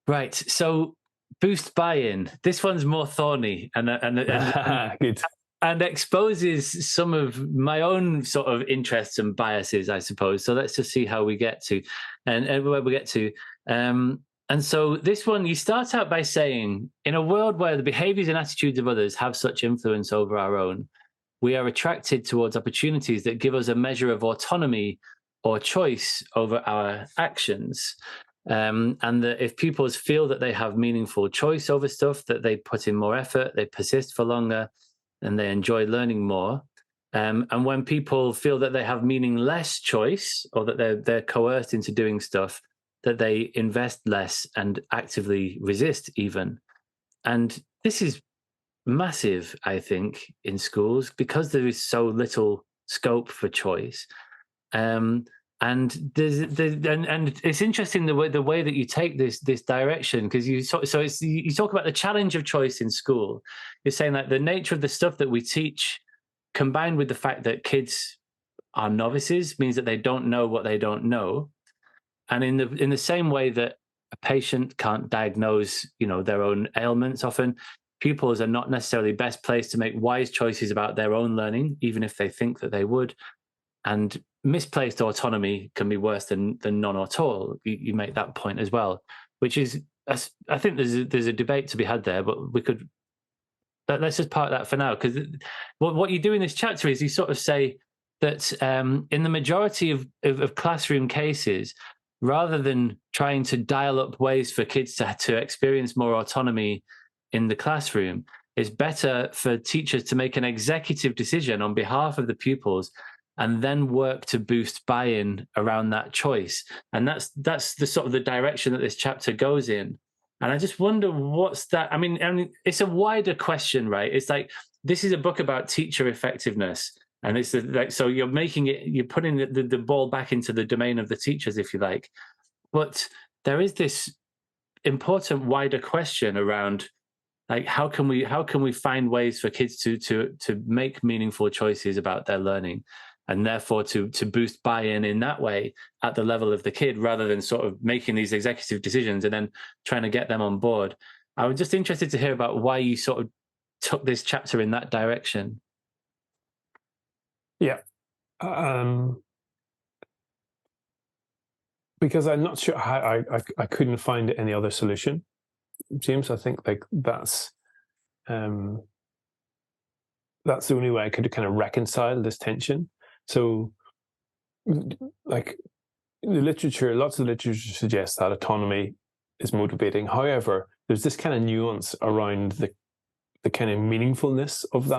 C: Right. So boost buy-in. This one's more thorny and
A: good.
C: And exposes some of my own sort of interests and biases, I suppose. So let's just see how we get to, and where we get to. And so this one, you start out by saying, in a world where the behaviors and attitudes of others have such influence over our own, we are attracted towards opportunities that give us a measure of autonomy or choice over our actions. And that if pupils feel that they have meaningful choice over stuff, that they put in more effort, they persist for longer, and they enjoy learning more. And when people feel that they have meaningless choice, or that they're coerced into doing stuff, that they invest less and actively resist even. And this is massive, I think, in schools, because there is so little scope for choice. And it's interesting the way that you take this direction, because you talk about the challenge of choice in school. You're saying that the nature of the stuff that we teach, combined with the fact that kids are novices, means that they don't know what they don't know. And in the same way that a patient can't diagnose, their own ailments, often pupils are not necessarily best placed to make wise choices about their own learning, even if they think that they would. And misplaced autonomy can be worse than none at all. You make that point as well, which is, I think there's a debate to be had there, but let's just park that for now, because what you do in this chapter is you sort of say that in the majority of classroom cases, rather than trying to dial up ways for kids to experience more autonomy in the classroom, it's better for teachers to make an executive decision on behalf of the pupils and then work to boost buy-in around that choice. And that's the sort of the direction that this chapter goes in. And I just wonder what's that? I mean, it's a wider question, right? It's like, this is a book about teacher effectiveness. And it's like, so you're putting the ball back into the domain of the teachers, if you like. But there is this important wider question around, like, how can we find ways for kids to make meaningful choices about their learning, and therefore to boost buy-in that way at the level of the kid, rather than sort of making these executive decisions and then trying to get them on board. I was just interested to hear about why you sort of took this chapter in that direction.
A: Yeah. Because I'm not sure how I couldn't find any other solution, James. I think like that's the only way I could kind of reconcile this tension. So, like, lots of literature suggests that autonomy is motivating. However, there's this kind of nuance around the kind of meaningfulness of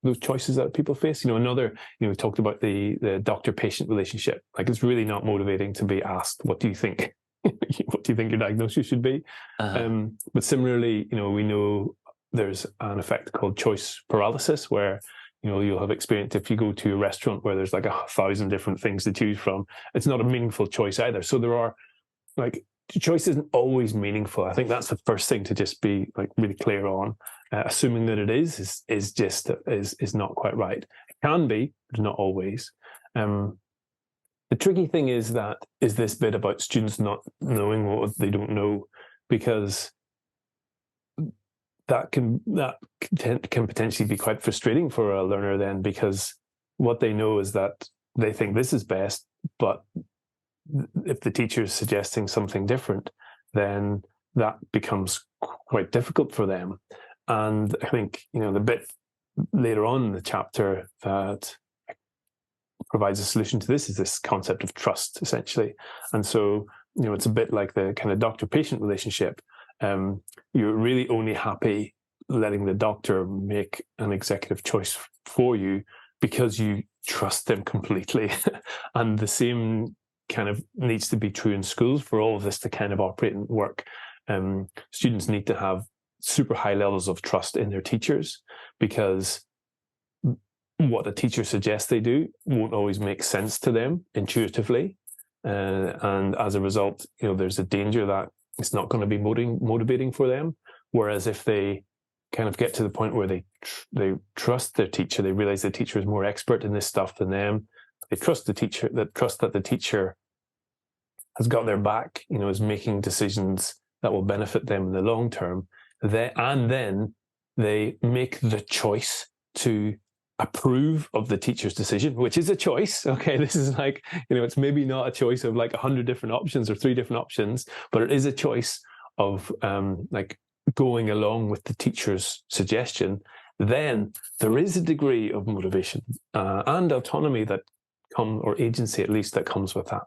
A: those choices that people face. We talked about the doctor-patient relationship. Like, it's really not motivating to be asked, what do you think? What do you think your diagnosis should be? But similarly, we know there's an effect called choice paralysis, where you'll have experienced if you go to a restaurant where there's like 1,000 different things to choose from. It's not a meaningful choice either. So there are, like, choice isn't always meaningful. I think that's the first thing to just be like really clear on. Assuming that it is not quite right. It can be, but not always. The tricky thing is this bit about students not knowing what they don't know, because that can potentially be quite frustrating for a learner then, because what they know is that they think this is best, but if the teacher is suggesting something different, then that becomes quite difficult for them. And I think, the bit later on in the chapter that provides a solution to this is this concept of trust, essentially. And so, it's a bit like the kind of doctor-patient relationship. You're really only happy letting the doctor make an executive choice for you because you trust them completely. And the same kind of needs to be true in schools for all of this to kind of operate and work. Students need to have super high levels of trust in their teachers, because what a teacher suggests they do won't always make sense to them intuitively. And as a result, there's a danger that it's not going to be motivating for them. Whereas if they kind of get to the point where they trust their teacher, they realize the teacher is more expert in this stuff than them, they trust the teacher, trust that the teacher has got their back, is making decisions that will benefit them in the long term, then they make the choice to approve of the teacher's decision, which is a choice. Okay, this is like, it's maybe not a choice of like 100 different options or 3 different options, but it is a choice of like going along with the teacher's suggestion. Then there is a degree of motivation and autonomy that or agency at least, that comes with that.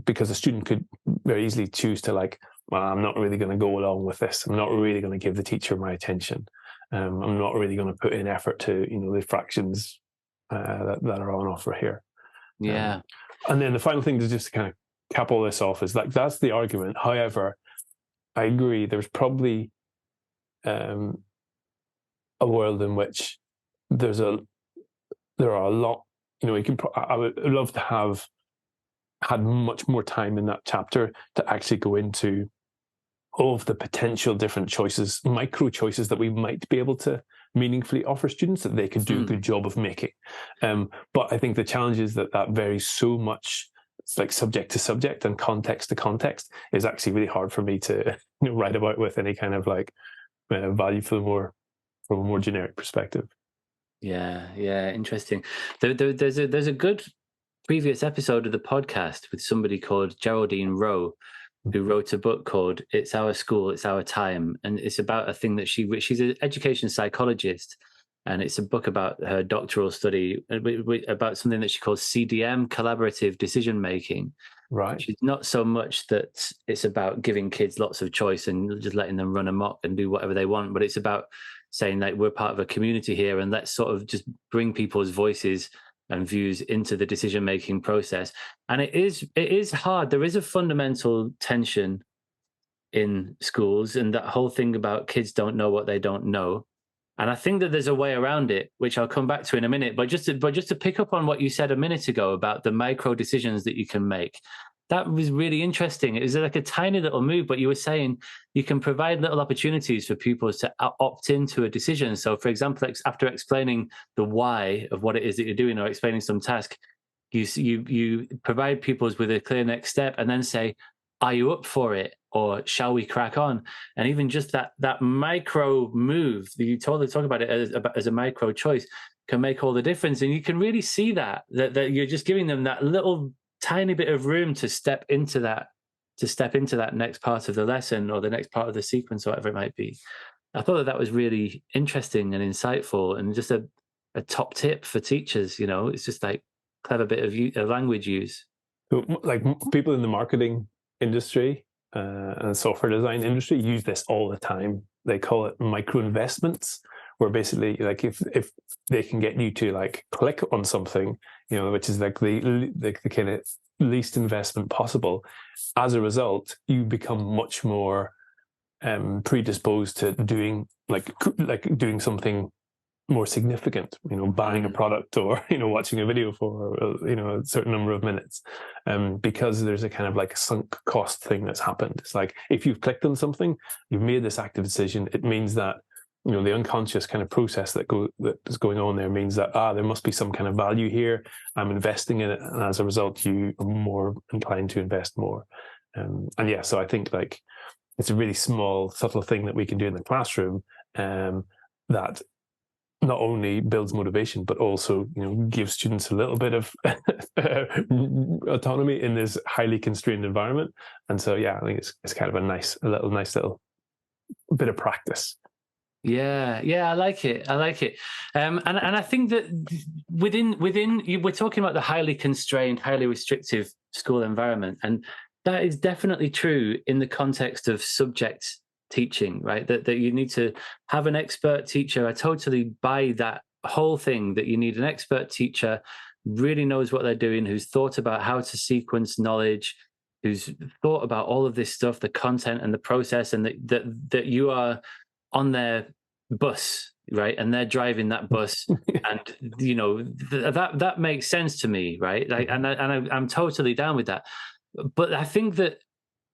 A: Because a student could very easily choose to like, well, I'm not really going to go along with this. I'm not really going to give the teacher my attention. I'm not really going to put in effort to, the fractions that are on offer here.
C: Yeah.
A: And then the final thing to just kind of cap all this off is like, that's the argument. However, I agree, there's probably a world in which there are a lot, I would love to have had much more time in that chapter to actually go into all of the potential different choices, micro choices that we might be able to meaningfully offer students that they could do a good job of making. But I think the challenge is that varies so much. It's like subject to subject and context to context is actually really hard for me to write about with any kind of like value from a more generic perspective.
C: Yeah, interesting. There's a good previous episode of the podcast with somebody called Geraldine Rowe, who wrote a book called "It's Our School, It's Our Time," and it's about a thing that she's an education psychologist, and it's a book about her doctoral study about something that she calls CDM, collaborative decision making.
A: Right.
C: Which is not so much that it's about giving kids lots of choice and just letting them run amok and do whatever they want, but it's about saying like, we're part of a community here, and let's sort of just bring people's voices and views into the decision-making process. And it is hard. There is a fundamental tension in schools, and that whole thing about kids don't know what they don't know. And I think that there's a way around it, which I'll come back to in a minute. But just to pick up on what you said a minute ago about the micro decisions that you can make, that was really interesting. It was like a tiny little move, but you were saying you can provide little opportunities for pupils to opt into a decision. So, for example, after explaining the why of what it is that you're doing or explaining some task, you provide pupils with a clear next step and then say, are you up for it? Or shall we crack on? And even just that micro move, you totally talk about it as a micro choice, can make all the difference. And you can really see that you're just giving them that little tiny bit of room to step into that next part of the lesson or the next part of the sequence or whatever it might be. I thought that was really interesting and insightful, and just a top tip for teachers. It's just like clever bit of language use.
A: So, like people in the marketing industry and software design industry use this all the time. They call it micro investments, where basically like if they can get you to like click on something, which is like the kind of least investment possible, as a result you become much more predisposed to doing doing something more significant, buying a product or, watching a video for, a certain number of minutes, because there's a kind of like a sunk cost thing that's happened. It's like, if you've clicked on something, you've made this active decision, it means that, the unconscious kind of process that is going on there means that, there must be some kind of value here. I'm investing in it. And as a result, you are more inclined to invest more. So I think like it's a really small, subtle thing that we can do in the classroom, that not only builds motivation, but also, gives students a little bit of autonomy in this highly constrained environment. And so, I think it's kind of a nice little bit of practice.
C: Yeah, I like it. And I think that within we're talking about the highly constrained, highly restrictive school environment, and that is definitely true in the context of subject teaching, right? That you need to have an expert teacher. I totally buy that whole thing, that you need an expert teacher, really knows what they're doing, who's thought about how to sequence knowledge, who's thought about all of this stuff, the content and the process, and that you are on their bus, right? And they're driving that bus, and that makes sense to me, right? Like, and I'm totally down with that. But I think that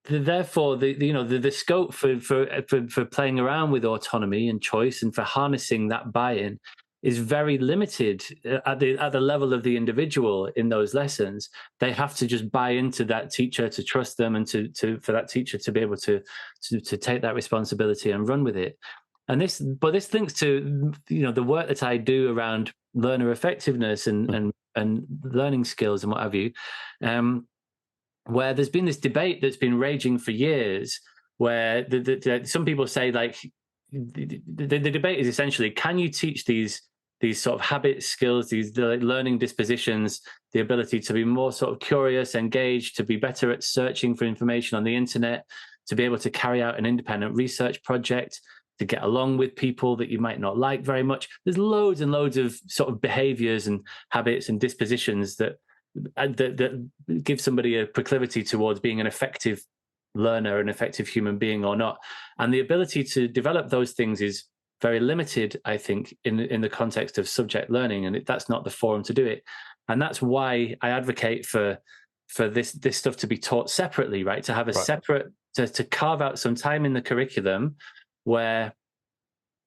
C: therefore the scope for playing around with autonomy and choice and for harnessing that buy-in is very limited at the level of the individual in those lessons. They have to just buy into that teacher, to trust them, and for that teacher to be able to take that responsibility and run with it. But this links to, the work that I do around learner effectiveness and learning skills and what have you, where there's been this debate that's been raging for years, where some people say, like, the debate is essentially, can you teach these sort of habit skills, these learning dispositions, the ability to be more sort of curious, engaged, to be better at searching for information on the internet, to be able to carry out an independent research project, to get along with people that you might not like very much. There's loads and loads of sort of behaviors and habits and dispositions that give somebody a proclivity towards being an effective learner, an effective human being or not. And the ability to develop those things is very limited, I think, in the context of subject learning, and that's not the forum to do it. And that's why I advocate for this stuff to be taught separately, right? To have a separate, to carve out some time in the curriculum where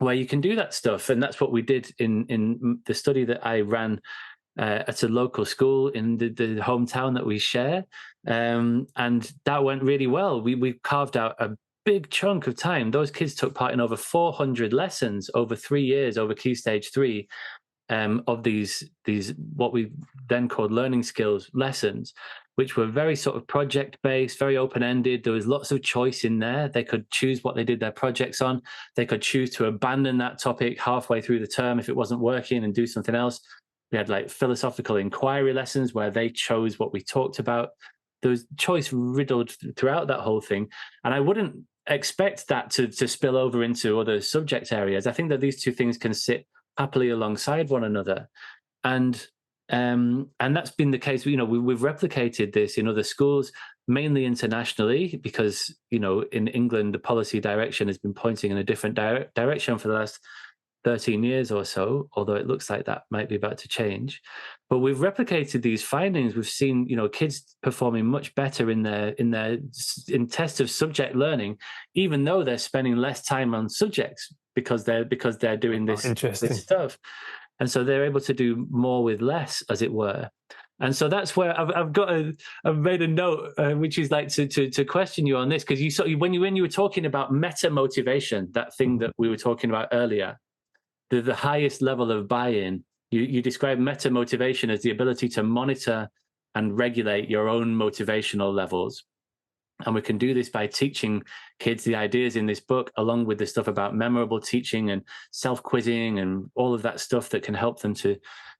C: you can do that stuff. And that's what we did in the study that I ran at a local school in the hometown that we share. And that went really well. We carved out a big chunk of time. Those kids took part in over 400 lessons over 3 years, over Key Stage 3, of these what we then called learning skills lessons, which were very sort of project-based, very open-ended. There was lots of choice in there. They could choose what they did their projects on. They could choose to abandon that topic halfway through the term if it wasn't working and do something else. We had like philosophical inquiry lessons where they chose what we talked about. There was choice riddled throughout that whole thing. And I wouldn't expect that to spill over into other subject areas. I think that these two things can sit happily alongside one another. And that's been the case. We've replicated this in other schools, mainly internationally, because, in England, the policy direction has been pointing in a different direction for the last 13 years or so, although it looks like that might be about to change. But we've replicated these findings. We've seen, kids performing much better in tests of subject learning, even though they're spending less time on subjects because they're doing this stuff. And so they're able to do more with less, as it were. And so that's where I've made a note, which is like to question you on this, because when you were talking about meta motivation, that thing that we were talking about earlier, the highest level of buy-in, you describe meta motivation as the ability to monitor and regulate your own motivational levels. And we can do this by teaching kids the ideas in this book, along with the stuff about memorable teaching and self-quizzing and all of that stuff that can help them to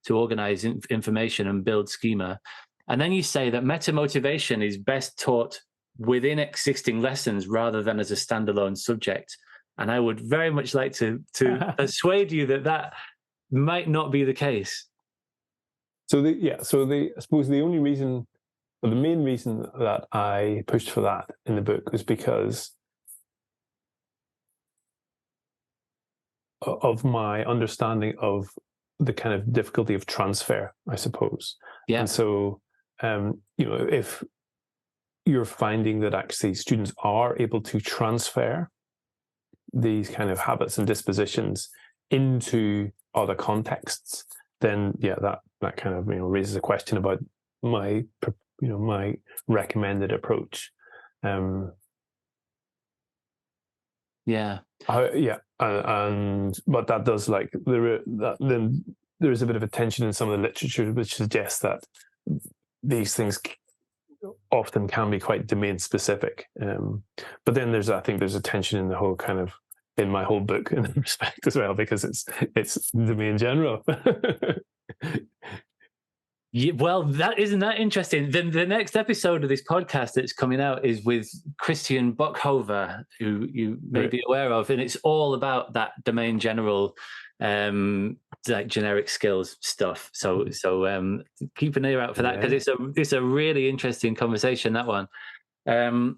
C: organize information and build schema. And then you say that meta motivation is best taught within existing lessons rather than as a standalone subject. And I would very much like to persuade you that might not be the case.
A: I suppose the only reason, or the main reason that I pushed for that in the book was because of my understanding of the kind of difficulty of transfer, I suppose. Yeah. And so, if you're finding that actually students are able to transfer these kind of habits and dispositions into other contexts, then that kind of raises a question about my recommended approach. But that does then there is a bit of a tension in some of the literature which suggests that these things often can be quite domain specific. But then there's a tension in the whole kind of in my whole book in that respect as well, because it's domain general.
C: Yeah, well, isn't that interesting? Then the next episode of this podcast that's coming out is with Christian Bockhover, who you may be aware of, and it's all about that domain general, like generic skills stuff. So keep an ear out for that, because it's a really interesting conversation, that one. And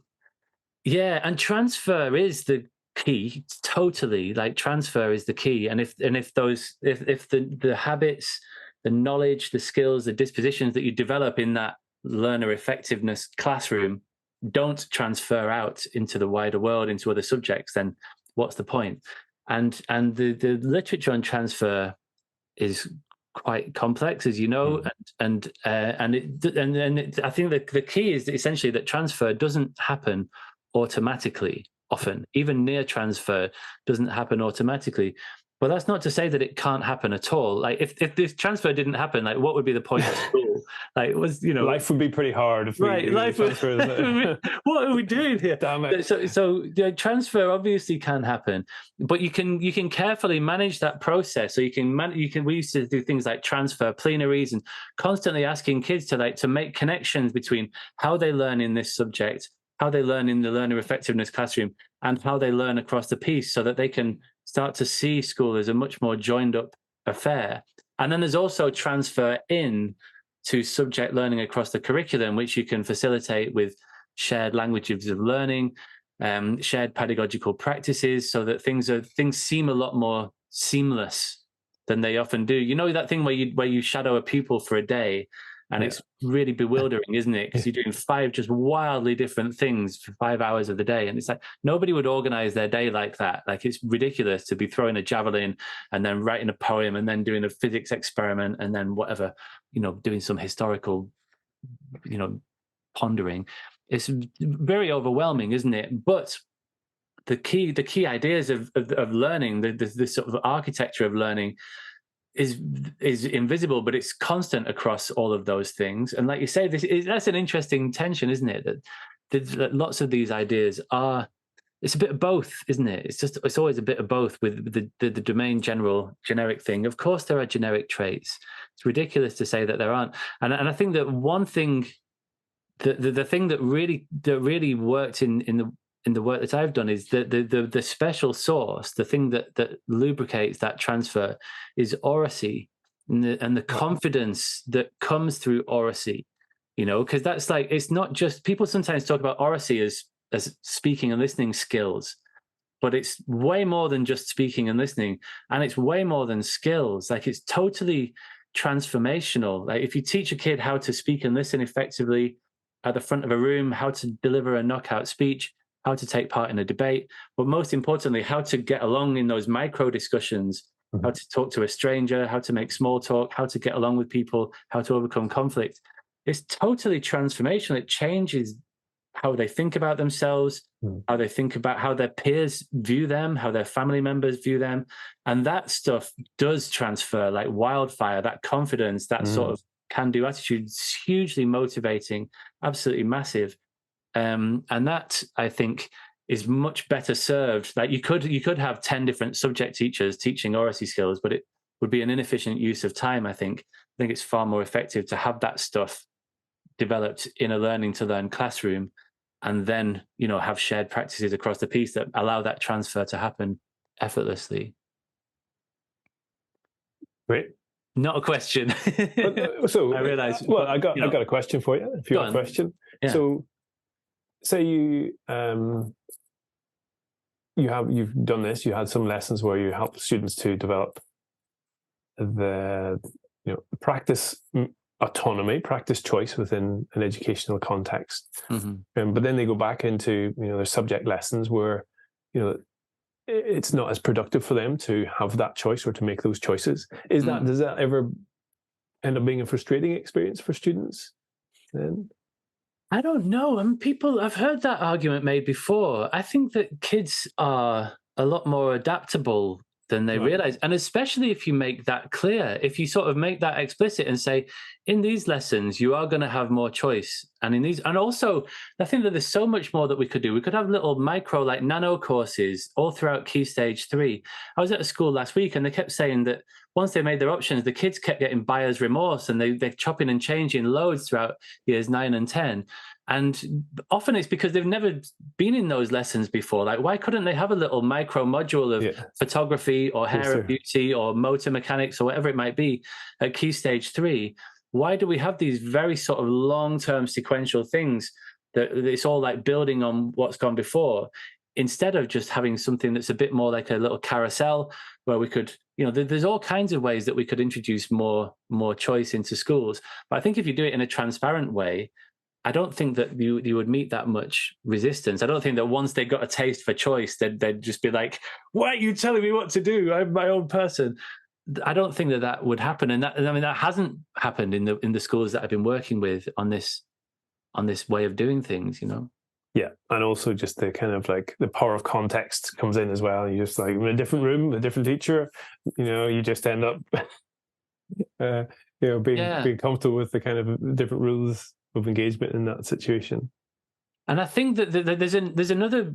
C: transfer is the key. Totally, like transfer is the key. And if the habits, the knowledge, the skills, the dispositions that you develop in that learner effectiveness classroom don't transfer out into the wider world, into other subjects, then what's the point? And the literature on transfer is quite complex, as you know, and I think that the key is essentially that transfer doesn't happen automatically. often. Even near transfer doesn't happen automatically. But that's not to say that it can't happen at all. Like if this transfer didn't happen, like what would be the point of school? Like it was,
A: life would be pretty hard if
C: right, life
A: transfer, isn't it?
C: what are we doing here?
A: Damn it.
C: So the transfer obviously can happen, but you can carefully manage that process. So we used to do things like transfer plenaries and constantly asking kids to make connections between how they learn in this subject, how they learn in the learner effectiveness classroom, and how they learn across the piece, so that they can start to see school as a much more joined up affair. And then there's also transfer in to subject learning across the curriculum, which you can facilitate with shared languages of learning, shared pedagogical practices, so that things seem a lot more seamless than they often do. You know, that thing where you shadow a pupil for a day, and it's really bewildering, isn't it? Because you're doing 5 just wildly different things for 5 hours of the day. And it's like, nobody would organize their day like that. Like, it's ridiculous to be throwing a javelin and then writing a poem and then doing a physics experiment and then whatever, doing some historical, pondering. It's very overwhelming, isn't it? But the key ideas of learning, the sort of architecture of learning, is invisible, but it's constant across all of those things. And like you say, that's an interesting tension, isn't it? That lots of these ideas it's a bit of both, isn't it? It's always a bit of both with the domain generic thing. Of course, there are generic traits. It's ridiculous to say that there aren't. And I think that one thing, the thing that really worked in the work that I've done, is the special sauce, the thing that lubricates that transfer, is oracy and the confidence that comes through oracy, because that's like, it's not just, people sometimes talk about oracy as speaking and listening skills, but it's way more than just speaking and listening, and it's way more than skills. Like, it's totally transformational. Like, if you teach a kid how to speak and listen effectively at the front of a room, how to deliver a knockout speech, how to take part in a debate, but most importantly, how to get along in those micro discussions, how to talk to a stranger, how to make small talk, how to get along with people, how to overcome conflict. It's totally transformational. It changes how they think about themselves, how they think about how their peers view them, how their family members view them. And that stuff does transfer like wildfire. That confidence, that sort of can-do attitude is hugely motivating, absolutely massive. And that, I think, is much better served. Like, you could have 10 different subject teachers teaching oracy skills, but it would be an inefficient use of time, I think. I think it's far more effective to have that stuff developed in a learning to learn classroom, and then, have shared practices across the piece that allow that transfer to happen effortlessly.
A: Great.
C: Not a question.
A: So
C: I realize.
A: Well, I got a question for you. If you have a question.
C: Yeah.
A: So, say you've done this. You had some lessons where you helped students to develop the practice autonomy, practice choice within an educational context. But then they go back into their subject lessons where it's not as productive for them to have that choice or to make those choices. Does that ever end up being a frustrating experience for students then?
C: I don't know. I've heard that argument made before. I think that kids are a lot more adaptable than they realize. And especially if you make that clear, if you sort of make that explicit and say, in these lessons, you are going to have more choice. And also, I think that there's so much more that we could do. We could have little micro, like nano courses all throughout Key Stage 3. I was at a school last week and they kept saying that once they made their options, the kids kept getting buyer's remorse and they're chopping and changing loads throughout years 9 and 10. And often it's because they've never been in those lessons before. Like, why couldn't they have a little micro module of photography or hair and beauty or motor mechanics or whatever it might be at Key Stage 3? Why do we have these very sort of long-term sequential things that it's all like building on what's gone before, instead of just having something that's a bit more like a little carousel where we could, there's all kinds of ways that we could introduce more choice into schools. But I think if you do it in a transparent way, I don't think that you would meet that much resistance. I don't think that once they got a taste for choice, they'd just be like, why are you telling me what to do? I'm my own person. I don't think that would happen. And that hasn't happened in the schools that I've been working with on this way of doing things,
A: Yeah, and also just the kind of like the power of context comes in as well. You just like in a different room, a different teacher, you just end up, being comfortable with the kind of different rules of engagement in that situation.
C: And I think that there's another.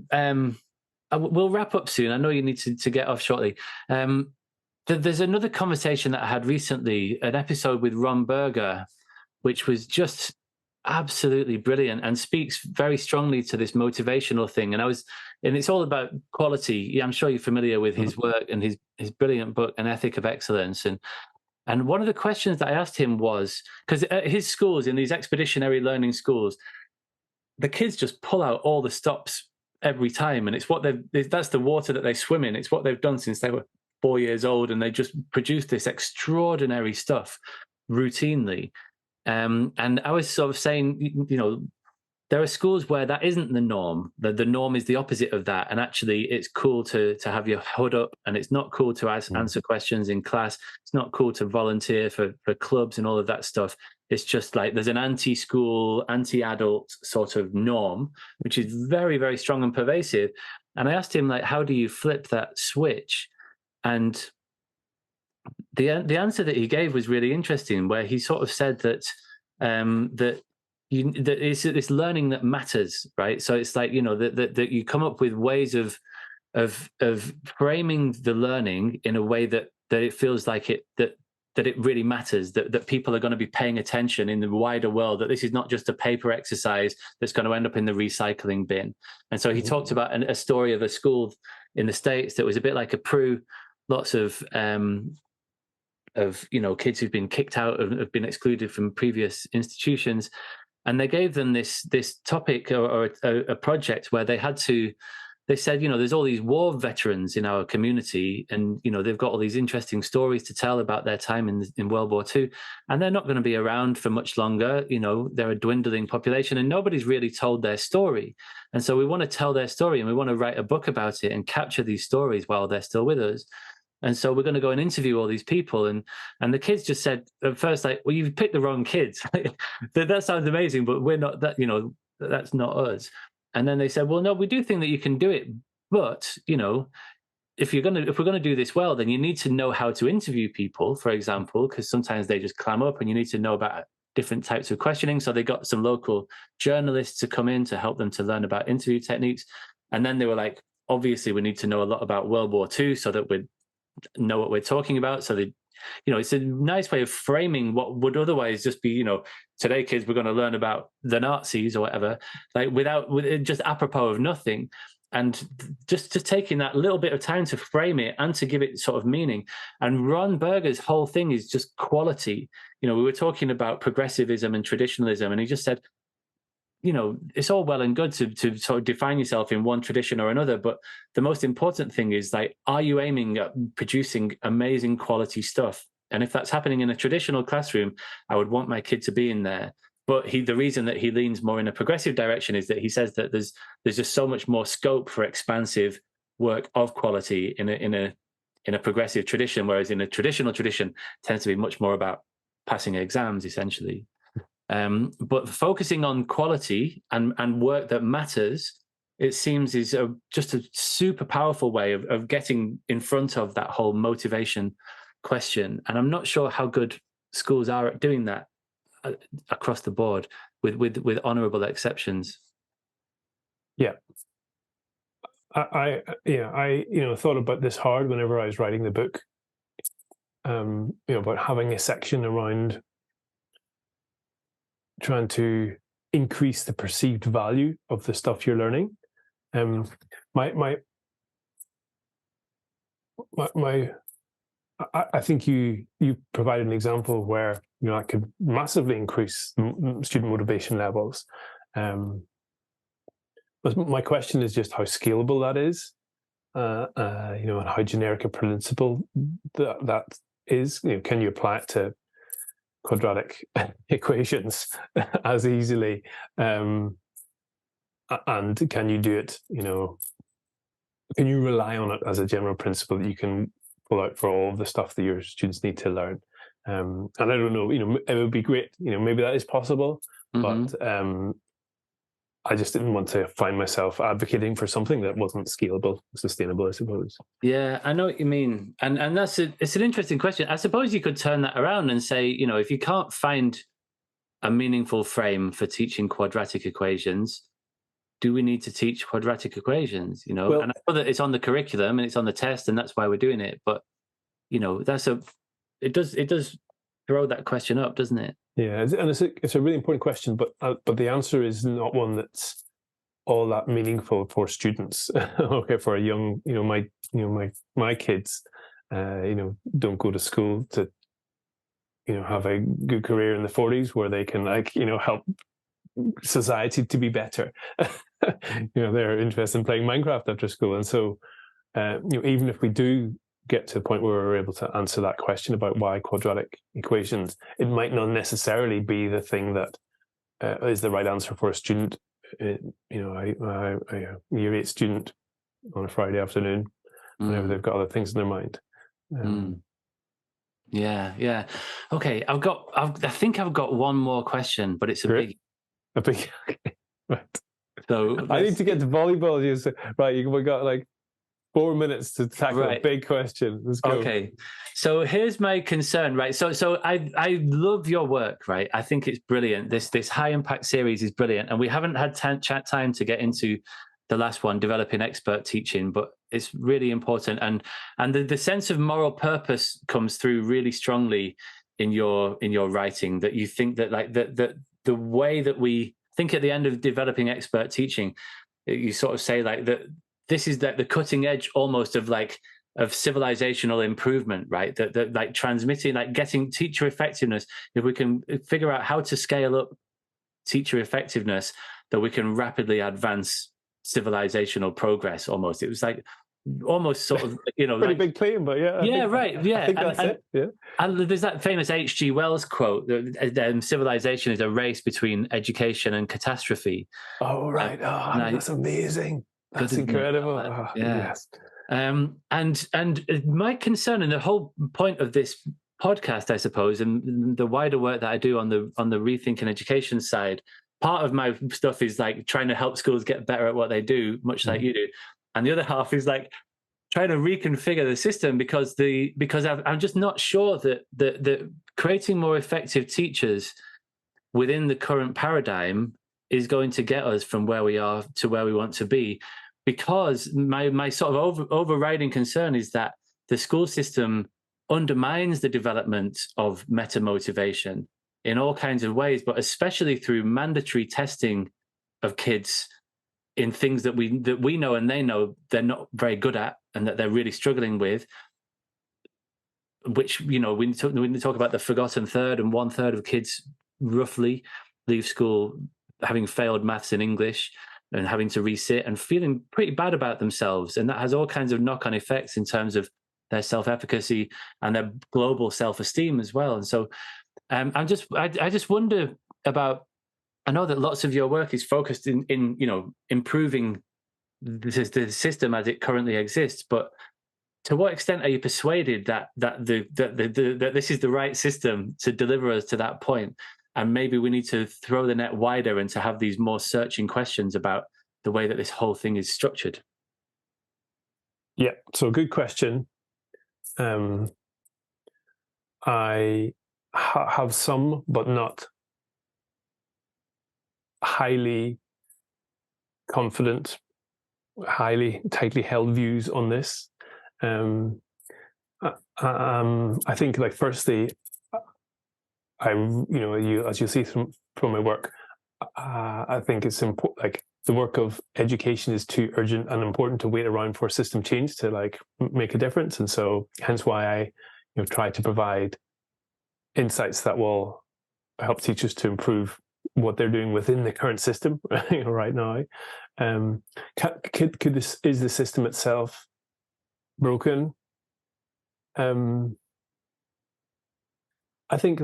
C: We'll wrap up soon. I know you need to get off shortly. There's another conversation that I had recently, an episode with Ron Berger, which was just absolutely brilliant and speaks very strongly to this motivational thing. And it's all about quality. I'm sure you're familiar with his work and his brilliant book, An Ethic of Excellence. And one of the questions that I asked him was, because at his schools, in these expeditionary learning schools, the kids just pull out all the stops every time, and that's the water that they swim in. It's what they've done since they were 4 years old, and they just produce this extraordinary stuff routinely. And I was sort of saying, there are schools where that isn't the norm. The norm is the opposite of that. And actually, it's cool to have your hood up, and it's not cool to answer questions in class. It's not cool to volunteer for clubs and all of that stuff. It's just like there's an anti-school, anti-adult sort of norm, which is very, very strong and pervasive. And I asked him, like, how do you flip that switch? And the answer that he gave was really interesting, where he sort of said that it's learning that matters, right? So it's like, that you come up with ways of framing the learning in a way that it feels like that it really matters, that people are going to be paying attention in the wider world, that this is not just a paper exercise that's going to end up in the recycling bin. And so he talked about a story of a school in the States that was a bit like a Peru, lots of kids who've been kicked out, have been excluded from previous institutions. And they gave them this topic or a project where they said, there's all these war veterans in our community, and, they've got all these interesting stories to tell about their time in World War II, and they're not going to be around for much longer. They're a dwindling population, and nobody's really told their story. And so we want to tell their story, and we want to write a book about it and capture these stories while they're still with us. And so we're going to go and interview all these people. And the kids just said at first, like, well, you've picked the wrong kids. That sounds amazing, but we're not that, that's not us. And then they said, well, no, we do think that you can do it. But, if we're going to do this well, then you need to know how to interview people, for example, because sometimes they just clam up, and you need to know about different types of questioning. So they got some local journalists to come in to help them to learn about interview techniques. And then they were like, obviously, we need to know a lot about World War II so that we know what we're talking about. So it's a nice way of framing what would otherwise just be, today, kids, we're going to learn about the Nazis or whatever, like with just apropos of nothing. And just taking that little bit of time to frame it and to give it sort of meaning. And Ron Berger's whole thing is just quality. We were talking about progressivism and traditionalism, and he just said, it's all well and good to sort of define yourself in one tradition or another, but the most important thing is, like, are you aiming at producing amazing quality stuff? And if that's happening in a traditional classroom, I would want my kid to be in there. But the reason that he leans more in a progressive direction is that he says that there's just so much more scope for expansive work of quality in a progressive tradition, whereas in a traditional tradition tends to be much more about passing exams, essentially. But focusing on quality and work that matters, it seems, is just a super powerful way of getting in front of that whole motivation question. And I'm not sure how good schools are at doing that across the board, with honourable exceptions.
A: Yeah. I thought about this hard whenever I was writing the book, about having a section around trying to increase the perceived value of the stuff you're learning. I think you provided an example where that could massively increase student motivation levels. But my question is just how scalable that is, and how generic a principle that is. Can you apply it to quadratic equations as easily, and can you do it? Can you rely on it as a general principle that you can pull out for all of the stuff that your students need to learn? And I don't know, it would be great, maybe that is possible, but I just didn't want to find myself advocating for something that wasn't scalable, sustainable, I suppose.
C: Yeah, I know what you mean, and it's an interesting question. I suppose you could turn that around and say, if you can't find a meaningful frame for teaching quadratic equations, do we need to teach quadratic equations?
A: Well,
C: and I know that it's on the curriculum and it's on the test, and that's why we're doing it. But it does throw that question up, doesn't it?
A: Yeah, and it's a really important question, but the answer is not one that's all that meaningful for students. Okay, for a young, my kids, don't go to school to, have a good career in the 40s where they can help society to be better. They're interested in playing Minecraft after school, and so even if we do get to the point where we're able to answer that question about why quadratic equations, it might not necessarily be the thing that is the right answer for a student. A year 8 student on a Friday afternoon, whenever they've got other things in their mind.
C: Yeah. Okay, I think I've got one more question, but it's a big.
A: Okay, right.
C: So
A: I need to get to volleyball. We got like 4 minutes to tackle a big question. Let's go. Okay,
C: so here's my concern, right? So I love your work, right? I think it's brilliant. This high impact series is brilliant, and we haven't had time to get into the last one, developing expert teaching, but it's really important, and the sense of moral purpose comes through really strongly in your writing. That you think that the way that we think at the end of developing expert teaching, you sort of say that this is the cutting edge almost of civilizational improvement, right? That transmitting, getting teacher effectiveness. If we can figure out how to scale up teacher effectiveness, that we can rapidly advance civilizational progress. Almost, it was almost sort of
A: pretty big claim, but yeah. I think that's it. Yeah.
C: And there's that famous H.G. Wells quote that civilization is a race between education and catastrophe.
A: Oh right! That's amazing. That's incredible.
C: Yes. And my concern, and the whole point of this podcast, I suppose, and the wider work that I do on the Rethinking education side, part of my stuff is trying to help schools get better at what they do, much like you do, and the other half is trying to reconfigure the system because I'm just not sure that creating more effective teachers within the current paradigm is going to get us from where we are to where we want to be. Because my sort of overriding concern is that the school system undermines the development of meta motivation in all kinds of ways, but especially through mandatory testing of kids in things that we know and they know they're not very good at and that they're really struggling with. Which we talk about the forgotten third, and 1/3 of kids roughly leave school having failed maths and English, and having to resit and feeling pretty bad about themselves. And that has all kinds of knock-on effects in terms of their self-efficacy and their global self-esteem as well. And so I just wonder about, I know that lots of your work is focused in improving the system as it currently exists, but to what extent are you persuaded that this is the right system to deliver us to that point? And maybe we need to throw the net wider and to have these more searching questions about the way that this whole thing is structured.
A: Yeah, so good question. I have some, but not highly confident, highly tightly held views on this. I think, firstly, as you see from my work, I think it's important. The work of education is too urgent and important to wait around for system change to make a difference, and so hence why I try to provide insights that will help teachers to improve what they're doing within the current system right now. Is the system itself broken? I think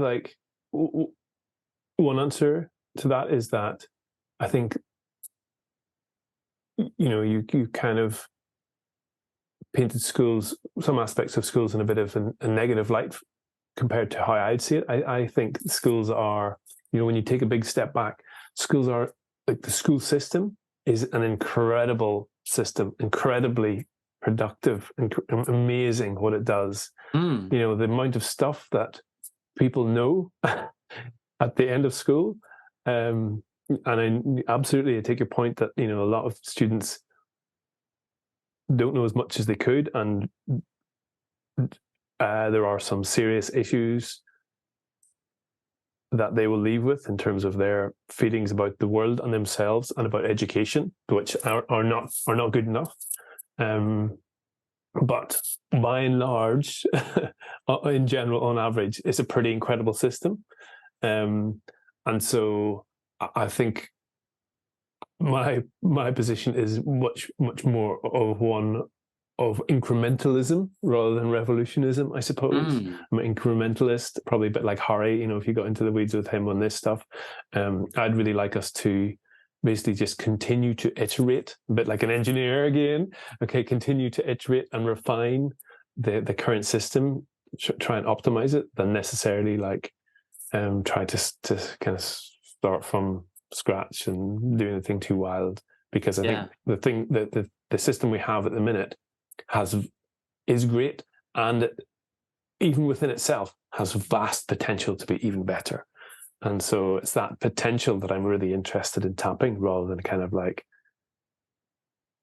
A: one answer to that is that I think you kind of painted some aspects of schools in a bit of a negative light compared to how I'd see it. I think schools are, when you take a big step back, schools are like the school system is an incredible system, incredibly productive, amazing what it does.
C: Mm.
A: You know, the amount of stuff that people know at the end of school. And I take your point that, you know, a lot of students don't know as much as they could, and there are some serious issues that they will leave with in terms of their feelings about the world and themselves and about education, which are not good enough. But by and large, in general, on average, it's a pretty incredible system. And so I think my position is much more of one of incrementalism rather than revolutionism, I suppose. I'm an incrementalist, probably a bit like Harry, you know, if you got into the weeds with him on this stuff. I'd really like us to basically just continue to iterate, a bit like an engineer again. Okay, continue to iterate and refine the current system, try and optimize it, than necessarily like try to kind of start from scratch and do anything too wild. Because I think the thing that the system we have at the minute is great, and even within itself has vast potential to be even better. And so it's that potential that I'm really interested in tapping, rather than kind of like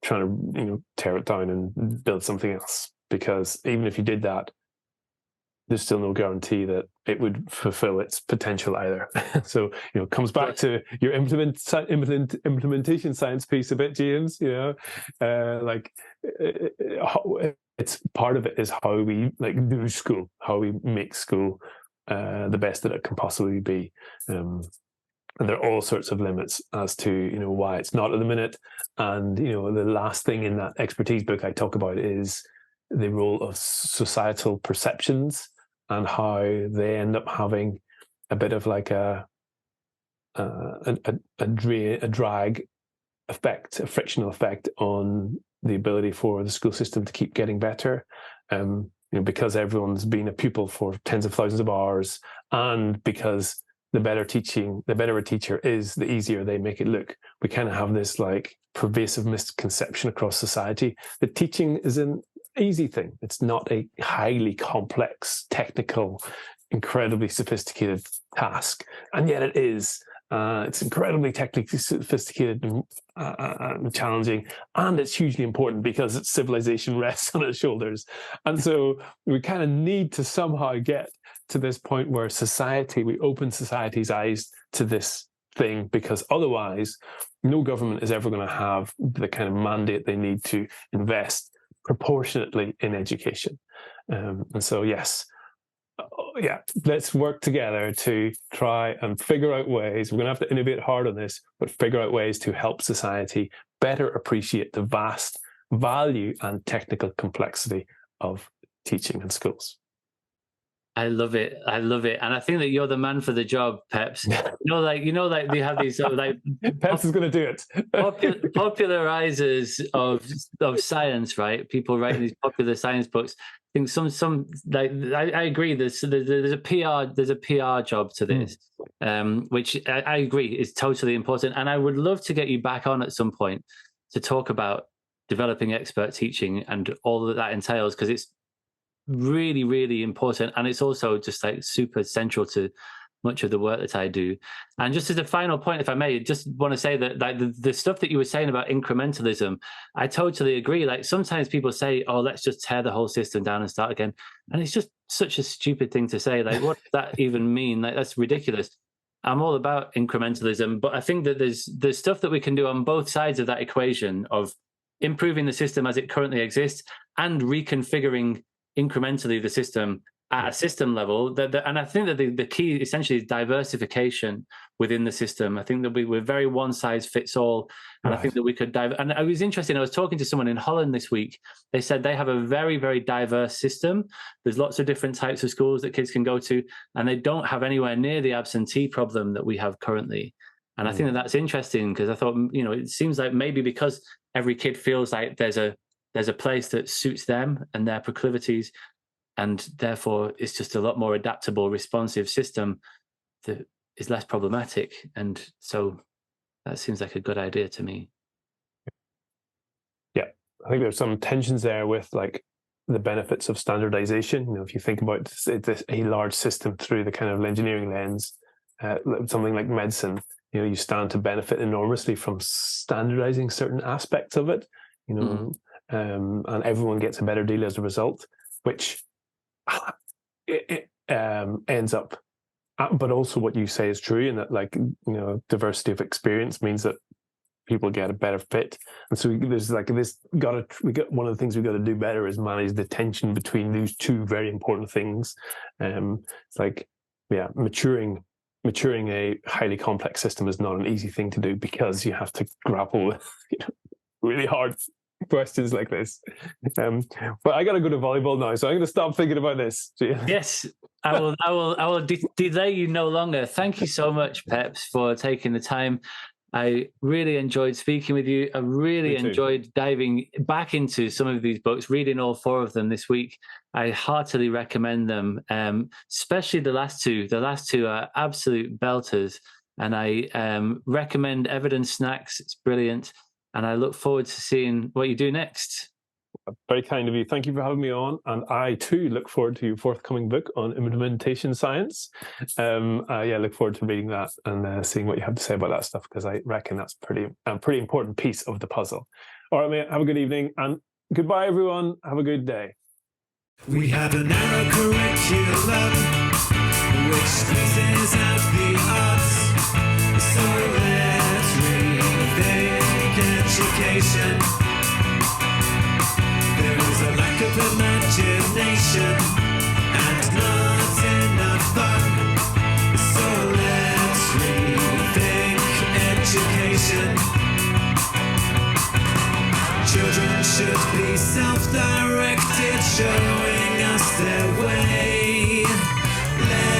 A: trying to, you know, tear it down and build something else. Because even if you did that, there's still no guarantee that it would fulfill its potential either. So, you know, it comes back to your implementation science piece a bit, James. You know, like it's part of it is how we like do school, how we make school the best that it can possibly be. And there are all sorts of limits as to, you know, why it's not at the minute. And, you know, the last thing in that expertise book I talk about is the role of societal perceptions and how they end up having a bit of like a drag effect, a frictional effect on the ability for the school system to keep getting better. You know, because everyone's been a pupil for tens of thousands of hours, and because the better a teacher is, the easier they make it look. We kind of have this like pervasive misconception across society that teaching is an easy thing. It's not a highly complex, technical, incredibly sophisticated task, and yet it is. It's incredibly technically sophisticated and challenging, and it's hugely important because its civilization rests on its shoulders. And so we kind of need to somehow get to this point where we open society's eyes to this thing, because otherwise no government is ever going to have the kind of mandate they need to invest proportionately in education. And so, yes, let's work together to try and figure out ways. We're going to have to innovate hard on this, but figure out ways to help society better appreciate the vast value and technical complexity of teaching in schools.
C: I love it. And I think that you're the man for the job, Peps. They have these sort of like
A: Peps is going to do it.
C: Popularizers of science, right? People writing these popular science books. I think some like I agree. There's a PR job to this, which I agree is totally important. And I would love to get you back on at some point to talk about developing expert teaching and all that entails, because it's really, really important, and it's also just like super central to much of the work that I do. And just as a final point, if I may, just want to say that like the stuff that you were saying about incrementalism, I totally agree. Like sometimes people say, oh, let's just tear the whole system down and start again, and it's just such a stupid thing to say. Like, what does that even mean? Like, that's ridiculous. I'm all about incrementalism, but I think that there's stuff that we can do on both sides of that equation of improving the system as it currently exists and reconfiguring incrementally the system at a system level. And I think that the key essentially is diversification within the system. I think that we're very one size fits all. And right. I think that we could and it was interesting. I was talking to someone in Holland this week. They said they have a very, very diverse system. There's lots of different types of schools that kids can go to, and they don't have anywhere near the absentee problem that we have currently. And I think that that's interesting, because I thought, you know, it seems like maybe because every kid feels like there's a place that suits them and their proclivities, and therefore it's just a lot more adaptable, responsive system that is less problematic. And so That seems like a good idea to me.
A: Yeah, I think there's some tensions there with like the benefits of standardization. If you think about a large system through the kind of engineering lens, something like medicine, you stand to benefit enormously from standardizing certain aspects of it, and everyone gets a better deal as a result, which ends up. But also, what you say is true, in that, like, diversity of experience means that people get a better fit. And so there's like this. One of the things we've got to do better is manage the tension between these two very important things. It's like, maturing a highly complex system is not an easy thing to do, because you have to grapple with really hard questions like this. But I got to go to volleyball now, so I'm going to stop thinking about this.
C: Yes, I will delay you no longer. Thank you so much, Peps, for taking the time. I really enjoyed speaking with you. I really enjoyed diving back into some of these books, reading all 4 of them this week. I heartily recommend them, especially the last two. The last 2 are absolute belters, and I recommend Evidence Snacks. It's brilliant, and I look forward to seeing what you do next.
A: Very kind of you. Thank you for having me on. And I too look forward to your forthcoming book on implementation science. Look forward to reading that and seeing what you have to say about that stuff, because I reckon that's a pretty important piece of the puzzle. All right, mate. Have a good evening, and goodbye, everyone. Have a good day.
D: We have a narrow curriculum which squeezes out the arts. So let's rethink education. There is a lack of imagination and not enough fun. So let's rethink education. Children should be self-directed, showing us their way. Let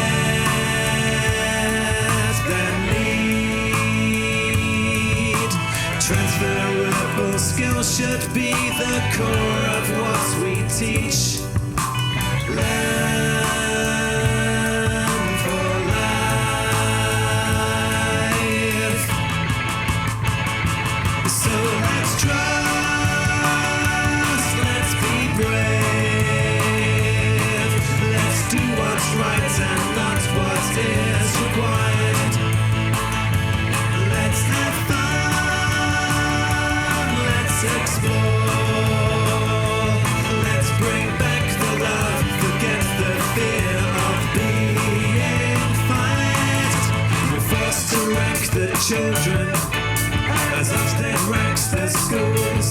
D: them lead. Transferable skills should be the core of what we teach. Learn for life. So let's trust, let's be brave. Let's do what's right and not what is required. Let's have fun, let's explore. Let's bring back the love, forget the fear of being fired. We're forced to rank the children as Ofsted ranks the schools.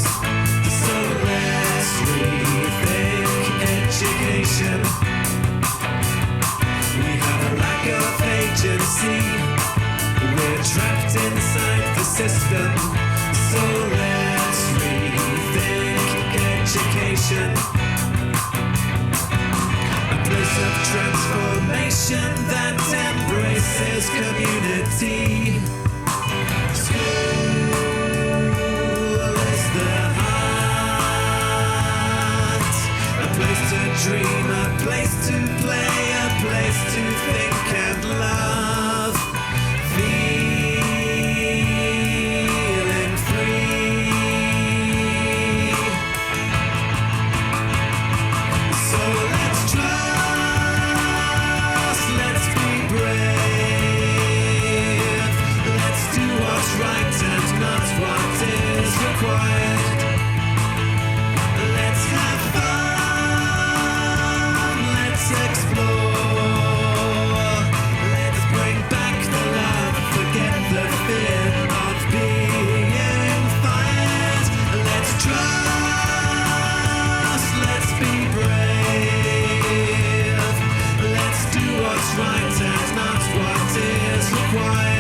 D: So let's rethink education. We have a lack of agency. We're trapped inside the system. So let's rethink education. A place of transformation that embraces community. School is the heart. A place to dream, a place to play, a place to think and love. Feeling free. So let's trust, let's be brave. Let's do what's right and not what is required. Let's have fun, let's explore. Let's bring back the love, forget the fear of being fired. Let's trust, let's be brave. Let's do what's right and not what is required.